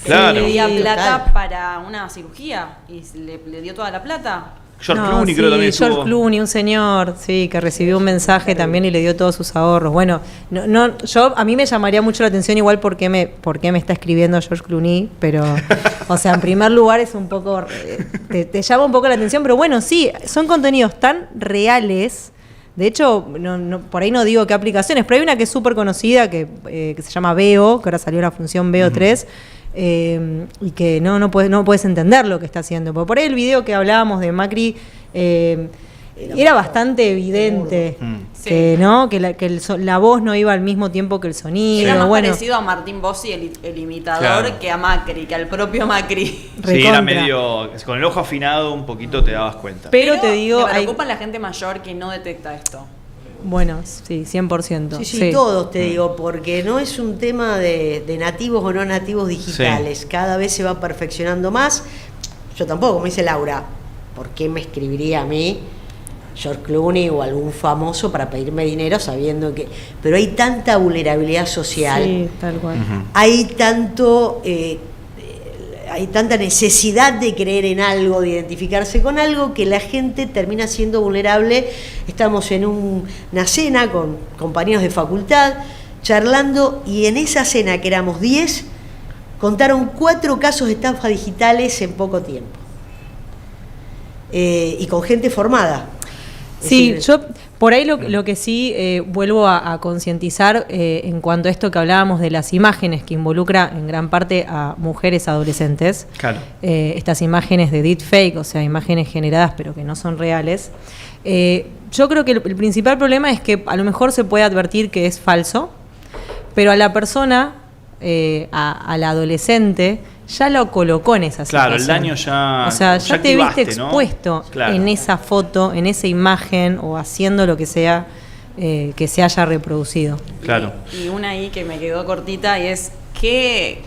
claro, le pedía plata total, para una cirugía y le dio toda la plata. George Clooney creo también George estuvo. Clooney, un señor, sí, que recibió un mensaje también y le dio todos sus ahorros. Bueno, a mí me llamaría mucho la atención igual por qué me está escribiendo George Clooney, pero, o sea, en primer lugar es un poco, te llama un poco la atención, pero bueno, sí, son contenidos tan reales. De hecho, por ahí no digo qué aplicaciones, pero hay una que es súper conocida que se llama Veo, que ahora salió la función Veo 3, y que no puedes entender lo que está haciendo. Porque por ahí el video que hablábamos de Macri era bastante evidente que, ¿no? que la voz no iba al mismo tiempo que el sonido. Era más bueno, parecido a Martín Bossi, el imitador, claro, que a Macri, que al propio Macri. Sí, recontra. era medio, con el ojo afinado un poquito te dabas cuenta. Pero te digo, me preocupa la gente mayor que no detecta esto. Bueno, sí, 100%. Sí, todos te digo, porque no es un tema de nativos o no nativos digitales. Cada vez se va perfeccionando más. Yo tampoco, como dice Laura, ¿por qué me escribiría a mí George Clooney o algún famoso para pedirme dinero sabiendo que... Pero hay tanta vulnerabilidad social. Sí, tal cual. Hay tanta necesidad de creer en algo, de identificarse con algo, que la gente termina siendo vulnerable. Estamos en una cena con compañeros de facultad, charlando, y en esa cena, que éramos 10, contaron 4 casos de estafa digitales en poco tiempo. Y con gente formada. Sí, yo por ahí lo que sí vuelvo a concientizar en cuanto a esto que hablábamos de las imágenes que involucra en gran parte a mujeres adolescentes. Claro. Estas imágenes de deepfake, o sea, imágenes generadas pero que no son reales. Yo creo que el principal problema es que a lo mejor se puede advertir que es falso, pero a la persona, a la adolescente, ya lo colocó en esa situación. Claro, el daño ya. O sea, ya te viste expuesto, ¿no?, claro, en esa foto, en esa imagen o haciendo lo que sea que se haya reproducido. Claro. Y una ahí que me quedó cortita y es ¿qué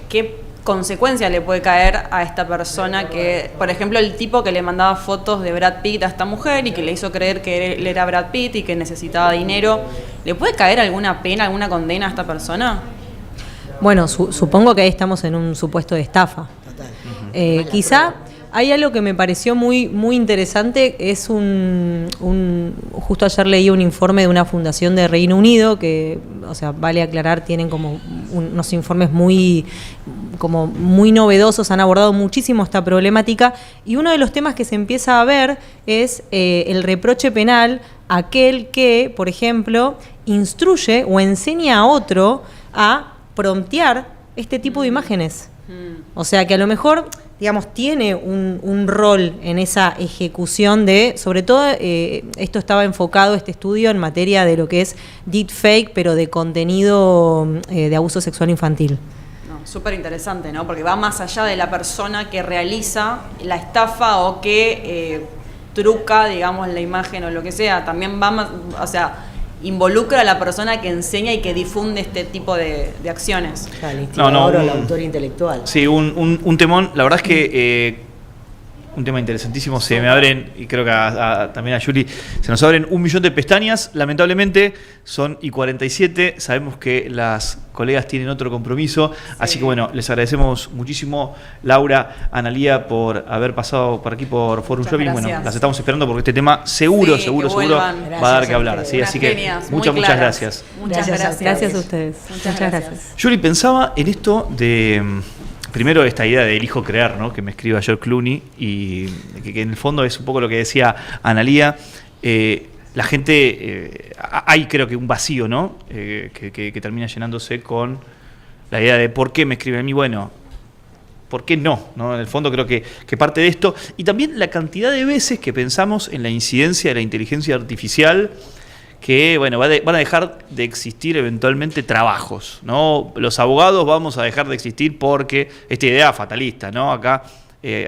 consecuencia le puede caer a esta persona que, por ejemplo, el tipo que le mandaba fotos de Brad Pitt a esta mujer y que le hizo creer que él era Brad Pitt y que necesitaba dinero? ¿Le puede caer alguna pena, alguna condena a esta persona? Bueno, supongo que ahí estamos en un supuesto de estafa. Total. Quizá hay algo que me pareció muy, muy interesante, es justo ayer leí un informe de una fundación de Reino Unido que, o sea, vale aclarar, tienen como unos informes muy novedosos, han abordado muchísimo esta problemática, y uno de los temas que se empieza a ver es el reproche penal a aquel que, por ejemplo, instruye o enseña a otro a promptear este tipo de imágenes. O sea, que a lo mejor, digamos, tiene un rol en esa ejecución de, sobre todo, esto estaba enfocado, este estudio, en materia de lo que es deepfake, pero de contenido de abuso sexual infantil. súper interesante, ¿no? Porque va más allá de la persona que realiza la estafa o que truca, digamos, la imagen o lo que sea. También va más, o sea, involucra a la persona que enseña y que difunde este tipo de acciones. El instigador o el autor intelectual. Sí, un temón. La verdad es que un tema interesantísimo. Se me abren, y creo que también a Juli, se nos abren 1.000.000 de pestañas. Lamentablemente son y 47. Sabemos que las colegas tienen otro compromiso. Sí. Así que bueno, les agradecemos muchísimo, Laura, Analía, por haber pasado por aquí por Forum Shopping. Bueno, las estamos esperando porque este tema seguro va a dar que hablar. ¿Sí? Así que muchas gracias. Muchas gracias a ustedes. Muchas gracias. Juli, pensaba en esto de... Primero esta idea de elijo creer, ¿no? Que me escriba George Clooney, y que en el fondo es un poco lo que decía Analía. La gente, hay creo que un vacío, ¿no? Que termina llenándose con la idea de ¿por qué me escribe a mí? Bueno, ¿por qué no? ¿No? En el fondo creo que parte de esto. Y también la cantidad de veces que pensamos en la incidencia de la inteligencia artificial, que bueno, van a dejar de existir eventualmente trabajos, ¿no? Los abogados vamos a dejar de existir porque esta idea fatalista, ¿no? Acá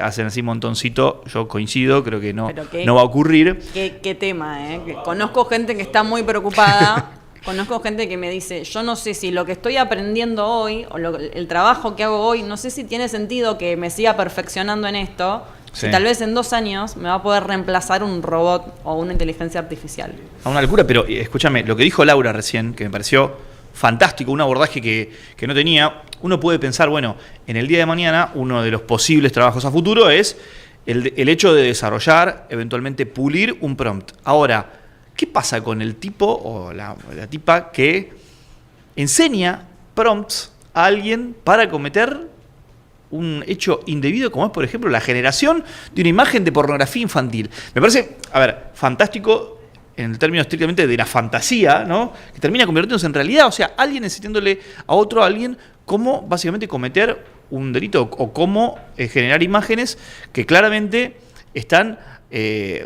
hacen así montoncito, yo coincido, creo que no va a ocurrir. Qué tema, ¿eh? Conozco gente que está muy preocupada, conozco gente que me dice, yo no sé si lo que estoy aprendiendo hoy, o el trabajo que hago hoy, no sé si tiene sentido que me siga perfeccionando en esto, sí. Si tal vez en 2 años me va a poder reemplazar un robot o una inteligencia artificial. Una locura, pero escúchame, lo que dijo Laura recién, que me pareció fantástico, un abordaje que no tenía. Uno puede pensar, bueno, en el día de mañana uno de los posibles trabajos a futuro es el hecho de desarrollar, eventualmente pulir un prompt. Ahora, ¿qué pasa con el tipo o la tipa que enseña prompts a alguien para cometer un hecho indebido, como es, por ejemplo, la generación de una imagen de pornografía infantil? Me parece, fantástico en el término estrictamente de la fantasía, ¿no? Que termina convirtiéndose en realidad. O sea, alguien enseñándole a otro alguien cómo básicamente cometer un delito o cómo generar imágenes que claramente están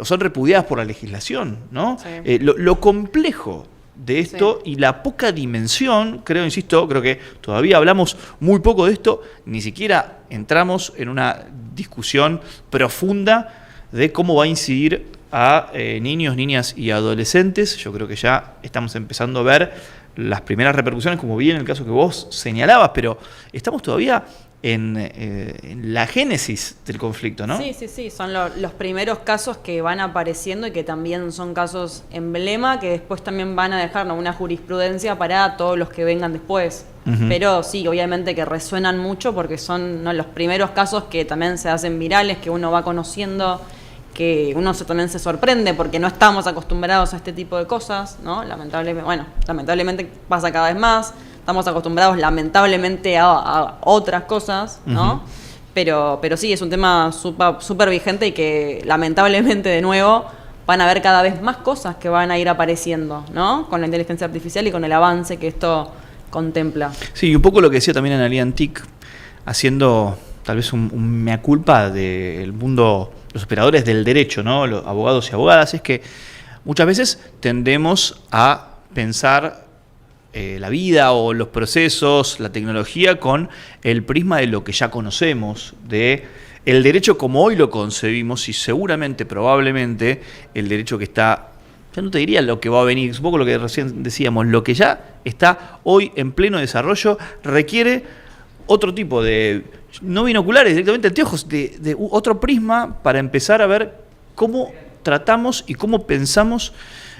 o son repudiadas por la legislación, ¿no? Sí. Lo complejo de esto, sí. Y la poca dimensión, creo que todavía hablamos muy poco de esto, ni siquiera entramos en una discusión profunda de cómo va a incidir a niños, niñas y adolescentes. Yo creo que ya estamos empezando a ver las primeras repercusiones, como bien en el caso que vos señalabas, pero estamos todavía en la génesis del conflicto, ¿no? Sí, son los primeros casos que van apareciendo y que también son casos emblema, que después también van a dejar una jurisprudencia para todos los que vengan después. Uh-huh. Pero sí, obviamente que resuenan mucho porque son los primeros casos que también se hacen virales, que uno va conociendo, que uno también se sorprende porque no estamos acostumbrados a este tipo de cosas, ¿no? Lamentablemente pasa cada vez más. Estamos acostumbrados, lamentablemente, a otras cosas, ¿no? Uh-huh. Pero sí, es un tema súper vigente y que, lamentablemente, de nuevo, van a haber cada vez más cosas que van a ir apareciendo, ¿no? Con la inteligencia artificial y con el avance que esto contempla. Sí, y un poco lo que decía también Analía Antic, haciendo tal vez un mea culpa del mundo, los operadores del derecho, ¿no? Los abogados y abogadas, es que muchas veces tendemos a pensar la vida o los procesos, la tecnología con el prisma de lo que ya conocemos, de el derecho como hoy lo concebimos, y seguramente, probablemente, el derecho que está, ya no te diría lo que va a venir, es un poco lo que recién decíamos, lo que ya está hoy en pleno desarrollo requiere otro tipo de, no binoculares, directamente anteojos, de otro prisma para empezar a ver cómo tratamos y cómo pensamos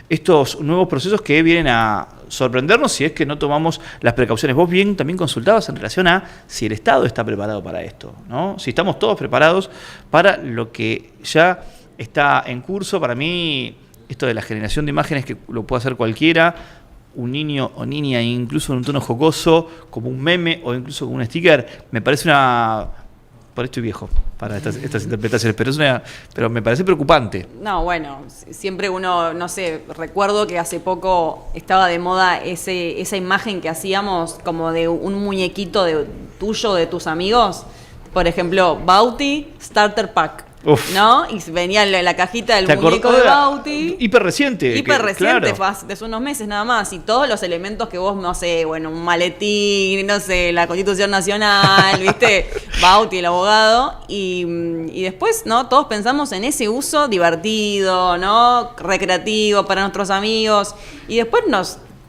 estos nuevos procesos que vienen a sorprendernos si es que no tomamos las precauciones. Vos bien también consultabas en relación a si el Estado está preparado para esto, ¿no? Si estamos todos preparados para lo que ya está en curso. Para mí, esto de la generación de imágenes, que lo puede hacer cualquiera, un niño o niña, incluso en un tono jocoso, como un meme o incluso como un sticker, me parece una... Por esto estoy viejo para estas interpretaciones, pero me parece preocupante. No, bueno, siempre uno, no sé, recuerdo que hace poco estaba de moda esa imagen que hacíamos como de un muñequito tuyo, de tus amigos. Por ejemplo, Bauti Starter Pack. Uf. ¿no? Y venía la cajita del ¿Te muñeco acordás? de Bauti. Hiper reciente. Hiper reciente, Claro. fue hace unos meses nada más. Y todos los elementos que vos, no sé, bueno, un maletín, no sé, la Constitución Nacional, ¿viste? Bauti, el abogado. Y después, ¿no? Todos pensamos en ese uso divertido, ¿no? Recreativo para nuestros amigos. Y después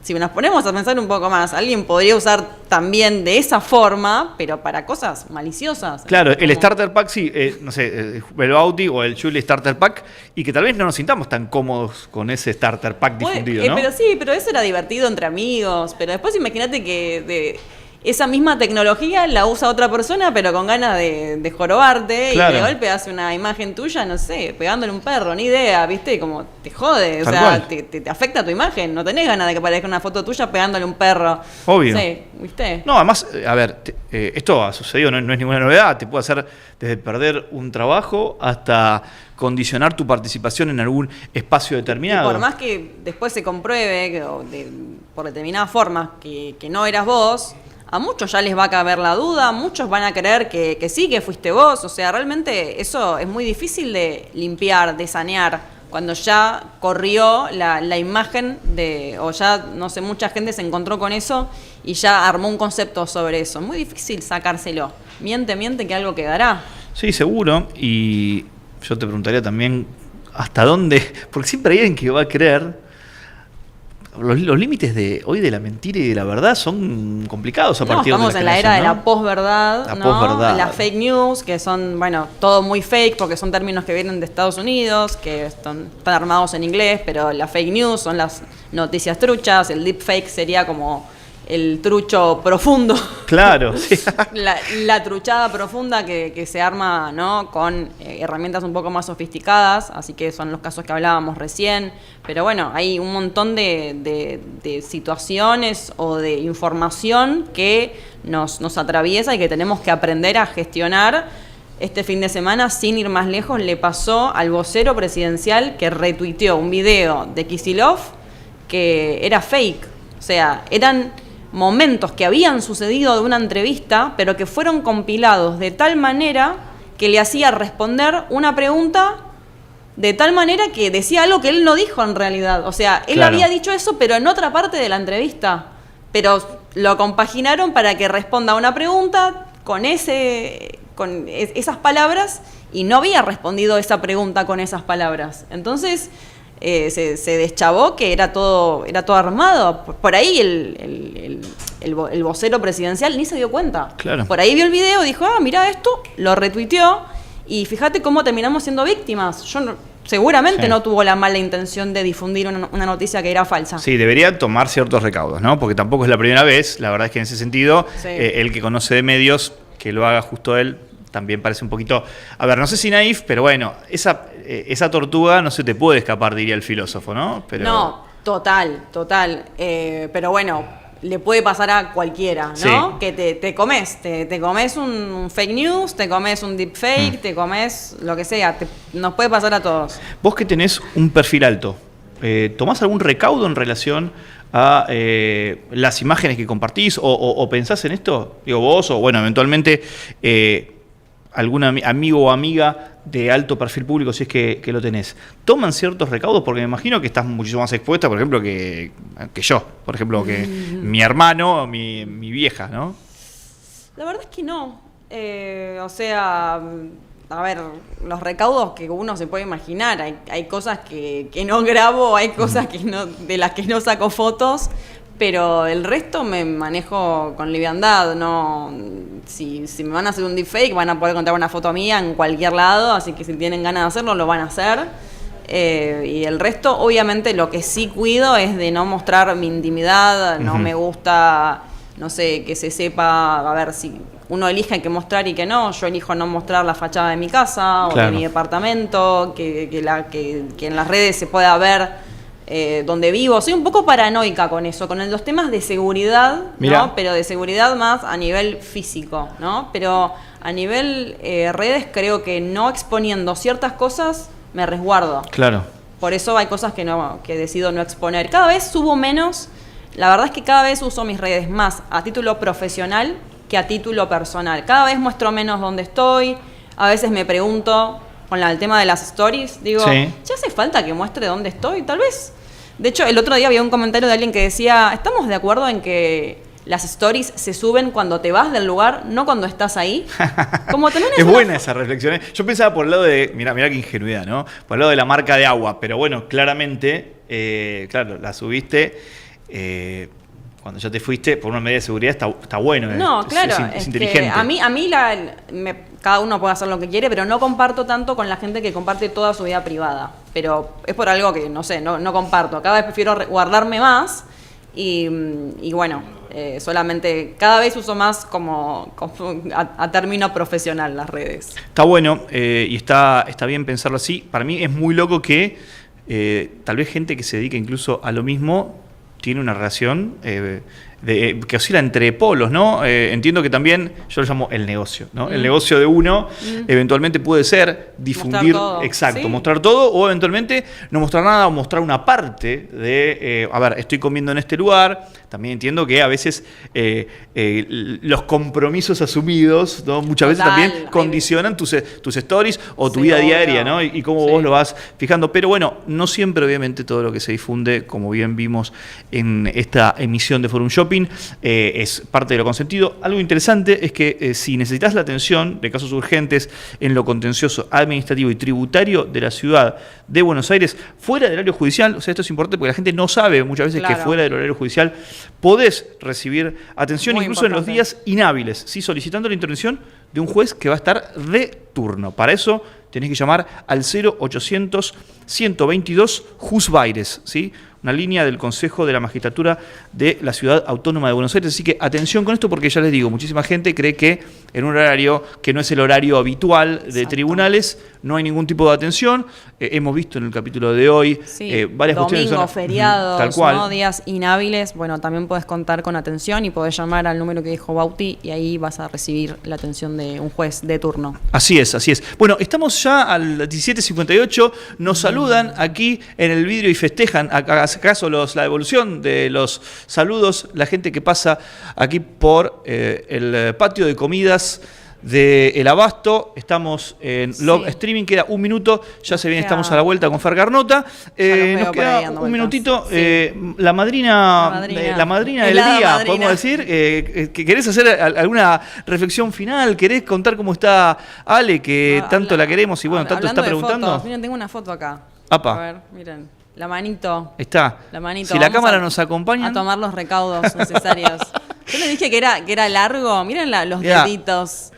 si nos ponemos a pensar un poco más, alguien podría usar también de esa forma, pero para cosas maliciosas. Claro, el Como- Starter Pack, sí, no sé, el Bauti o el Juli Starter Pack, y que tal vez no nos sintamos tan cómodos con ese Starter Pack difundido, ¿no? Pero sí, pero eso era divertido entre amigos. Pero después imagínate que esa misma tecnología la usa otra persona, pero con ganas de jorobarte. Claro. Y de golpe hace una imagen tuya, no sé, pegándole un perro, ni idea, ¿viste? Como te jode, o Tal sea, cual. te afecta tu imagen. No tenés ganas de que aparezca una foto tuya pegándole un perro. Obvio. Sí, ¿viste? No, además, a ver, esto ha sucedido, no es ninguna novedad, te puede hacer desde perder un trabajo hasta condicionar tu participación en algún espacio Y determinado. por más que después se compruebe por determinadas formas que no eras vos, a muchos ya les va a caber la duda, muchos van a creer que sí, que fuiste vos. O sea, realmente eso es muy difícil de limpiar, de sanear, cuando ya corrió la imagen o ya, no sé, mucha gente se encontró con eso y ya armó un concepto sobre eso. Es muy difícil sacárselo. Miente que algo quedará. Sí, seguro, y yo te preguntaría también hasta dónde, porque siempre hay alguien que va a creer. Los límites de hoy de la mentira y de la verdad son complicados a No, partir de estamos la en la era de generación, la ¿no? posverdad, La ¿no? posverdad. Las fake news, que son, bueno, todo muy fake porque son términos que vienen de Estados Unidos, que están armados en inglés, pero las fake news son las noticias truchas, el deepfake sería como el trucho profundo. Claro, sí. La truchada profunda que se arma, ¿no? Con herramientas un poco más sofisticadas, así que son los casos que hablábamos recién. Pero bueno, hay un montón de situaciones o de información que nos atraviesa y que tenemos que aprender a gestionar. Este fin de semana, sin ir más lejos, le pasó al vocero presidencial que retuiteó un video de Kicillof que era fake. O sea, eran momentos que habían sucedido de una entrevista, pero que fueron compilados de tal manera que le hacía responder una pregunta de tal manera que decía algo que él no dijo en realidad. O sea, él Claro. había dicho eso, pero en otra parte de la entrevista. Pero lo compaginaron para que responda a una pregunta con esas palabras y no había respondido esa pregunta con esas palabras. Entonces se deschavó que era todo armado. Por ahí el vocero presidencial ni se dio cuenta. Claro. Por ahí vio el video, dijo, mirá esto, lo retuiteó y fíjate cómo terminamos siendo víctimas. Seguramente Sí. no tuvo la mala intención de difundir una noticia que era falsa. Sí, debería tomar ciertos recaudos, ¿no? Porque tampoco es la primera vez, la verdad es que en ese sentido, Sí. el que conoce de medios, que lo haga justo él, también parece un poquito, a ver, no sé si naif, pero bueno, esa tortuga no se te puede escapar, diría el filósofo, ¿no? Pero, No, total. Pero bueno, le puede pasar a cualquiera, ¿no? Sí. Que te comes un fake news, te comes un deepfake, te comes lo que sea. Nos puede pasar a todos. Vos que tenés un perfil alto, ¿tomás algún recaudo en relación a las imágenes que compartís o pensás en esto? Digo, vos o, bueno, eventualmente algún amigo o amiga de alto perfil público, si es que lo tenés. ¿Toman ciertos recaudos? Porque me imagino que estás muchísimo más expuesta, por ejemplo, que yo, por ejemplo, que mi hermano o mi vieja, ¿no? La verdad es que no. O sea, a ver, los recaudos que uno se puede imaginar, hay cosas que no grabo, hay cosas de las que no saco fotos, pero el resto me manejo con liviandad. No, si me van a hacer un deepfake, van a poder encontrar una foto mía en cualquier lado, así que si tienen ganas de hacerlo, lo van a hacer. Y el resto, obviamente, lo que sí cuido es de no mostrar mi intimidad. No me gusta, no sé, que se sepa, a ver, si uno elige qué mostrar y qué no. Yo elijo no mostrar la fachada de mi casa o Claro. de mi departamento, que en las redes se pueda ver donde vivo. Soy un poco paranoica con eso, con los temas de seguridad, Mirá. ¿no? Pero de seguridad más a nivel físico, ¿no? Pero a nivel redes creo que no exponiendo ciertas cosas me resguardo. Claro. Por eso hay cosas que decido no exponer. Cada vez subo menos. La verdad es que cada vez uso mis redes más a título profesional que a título personal. Cada vez muestro menos dónde estoy. A veces me pregunto el tema de las stories, digo, Sí. ¿ya hace falta que muestre dónde estoy? Tal vez. De hecho, el otro día había un comentario de alguien que decía, ¿estamos de acuerdo en que las stories se suben cuando te vas del lugar, no cuando estás ahí? Como también Es buena esa reflexión, ¿eh? Yo pensaba por el lado de, mirá qué ingenuidad, ¿no? Por el lado de la marca de agua, pero bueno, claramente, claro, la subiste. Cuando ya te fuiste, por una medida de seguridad, está bueno. No, claro, es inteligente. Que a mí cada uno puede hacer lo que quiere, pero no comparto tanto con la gente que comparte toda su vida privada. Pero es por algo que, no sé, no comparto. Cada vez prefiero guardarme más y bueno, solamente cada vez uso más como a término profesional las redes. Está bueno y está bien pensarlo así. Para mí es muy loco que tal vez gente que se dedica incluso a lo mismo tiene una relación que oscila entre polos, ¿no? Entiendo que también yo lo llamo el negocio, ¿no? El negocio de uno eventualmente puede ser difundir, mostrar todo. exacto, Sí. mostrar todo, o eventualmente no mostrar nada o mostrar una parte de, a ver, estoy comiendo en este lugar. También entiendo que a veces los compromisos asumidos, ¿no? Muchas veces Total. también condicionan tus stories o tu Sí, vida obvio. diaria, ¿no? Y cómo Sí. vos lo vas fijando. Pero bueno, no siempre obviamente todo lo que se difunde, como bien vimos en esta emisión de Forum Shopping, es parte de lo consentido. Algo interesante es que si necesitas la atención de casos urgentes en lo contencioso administrativo y tributario de la ciudad de Buenos Aires, fuera del horario judicial, o sea, esto es importante porque la gente no sabe muchas veces que Claro. fuera del horario judicial podés recibir atención Muy incluso en los importante. días inhábiles, ¿sí? Solicitando la intervención de un juez que va a estar de turno. Para eso tenés que llamar al 0800 122 Juzbaires, ¿sí? Una línea del Consejo de la Magistratura de la Ciudad Autónoma de Buenos Aires. Así que atención con esto porque ya les digo, muchísima gente cree que en un horario que no es el horario habitual de Exacto. tribunales no hay ningún tipo de atención. Hemos visto en el capítulo de hoy Sí, varias cuestiones. domingo, Son- feriados, tal cual. ¿no? Días inhábiles, bueno, también puedes contar con atención y podés llamar al número que dijo Bauti y ahí vas a recibir la atención de un juez de turno. Así es, así es. Bueno, estamos ya al 17:58, nos saludan aquí en el vidrio y festejan, acaso la devolución de los saludos, la gente que pasa aquí por el patio de comidas de El Abasto. Estamos en Love Sí. Streaming, queda un minuto, ya se viene, Queda- estamos a la vuelta con Fer Carnota. veo Nos por queda ahí dando un vueltas. minutito. Sí. La madrina del Helada día, madrina. podemos decir. Que ¿Querés hacer alguna reflexión final? ¿Querés contar cómo está Ale, que tanto la queremos y bueno, tanto está Hablando de preguntando? fotos, miren, tengo una foto acá. Apa. A ver, miren. La manito. Está. La manito. Si la Vamos cámara nos acompaña. A tomar los recaudos necesarios. Yo les dije que era largo. Miren los Mirá. deditos.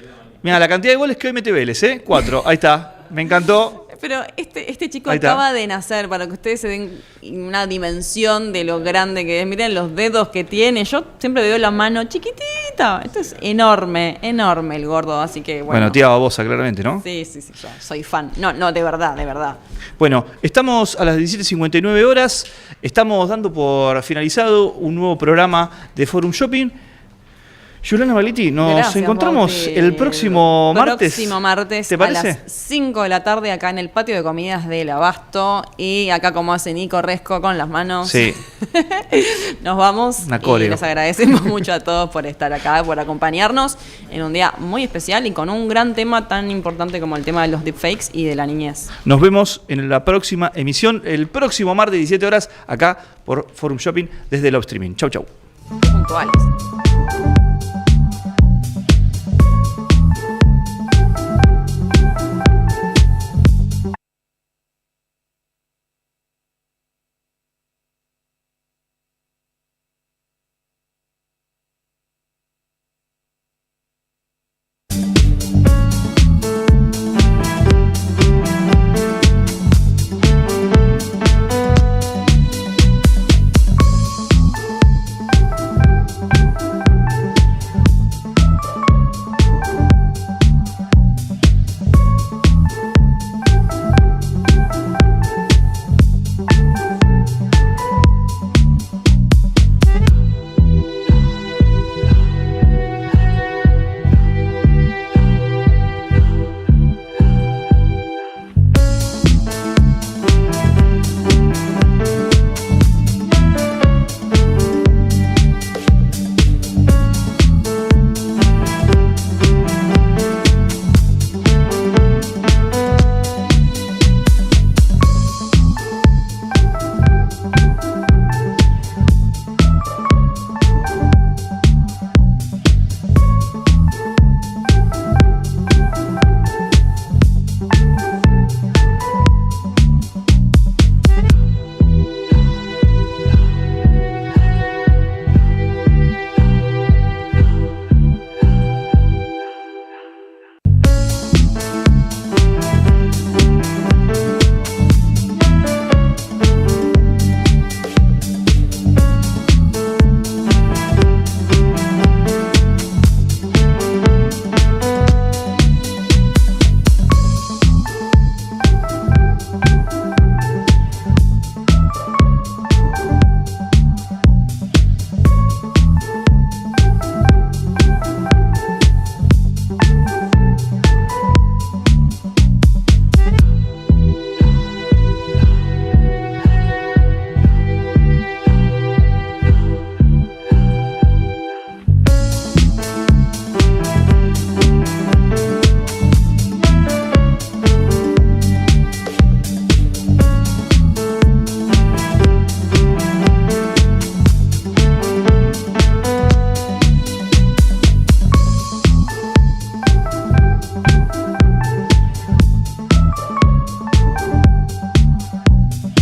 Mira, la cantidad de goles que hoy mete Vélez, 4. Ahí está. Me encantó. Pero este chico Ahí está. acaba de nacer, para que ustedes se den una dimensión de lo grande que es. Miren los dedos que tiene. Yo siempre veo la mano chiquitita. Esto es enorme, enorme el gordo. Así que bueno. Bueno, tía babosa, claramente, ¿no? Sí, yo soy fan. No, de verdad, de verdad. Bueno, estamos a las 17:59 horas. Estamos dando por finalizado un nuevo programa de Forum Shopping. Juliana Maliti, nos Gracias, encontramos Bauti. el próximo martes. Próximo martes ¿Te parece? a las 5 de la tarde acá en el patio de comidas del Abasto. Y acá como hace Nico Resco con las manos. Sí. Nos vamos. Una Y coreo. les agradecemos mucho a todos por estar acá, por acompañarnos en un día muy especial y con un gran tema tan importante como el tema de los deepfakes y de la niñez. Nos vemos en la próxima emisión, el próximo martes 17 horas, acá por Forum Shopping desde Love Streaming. Chau, chau. Puntuales.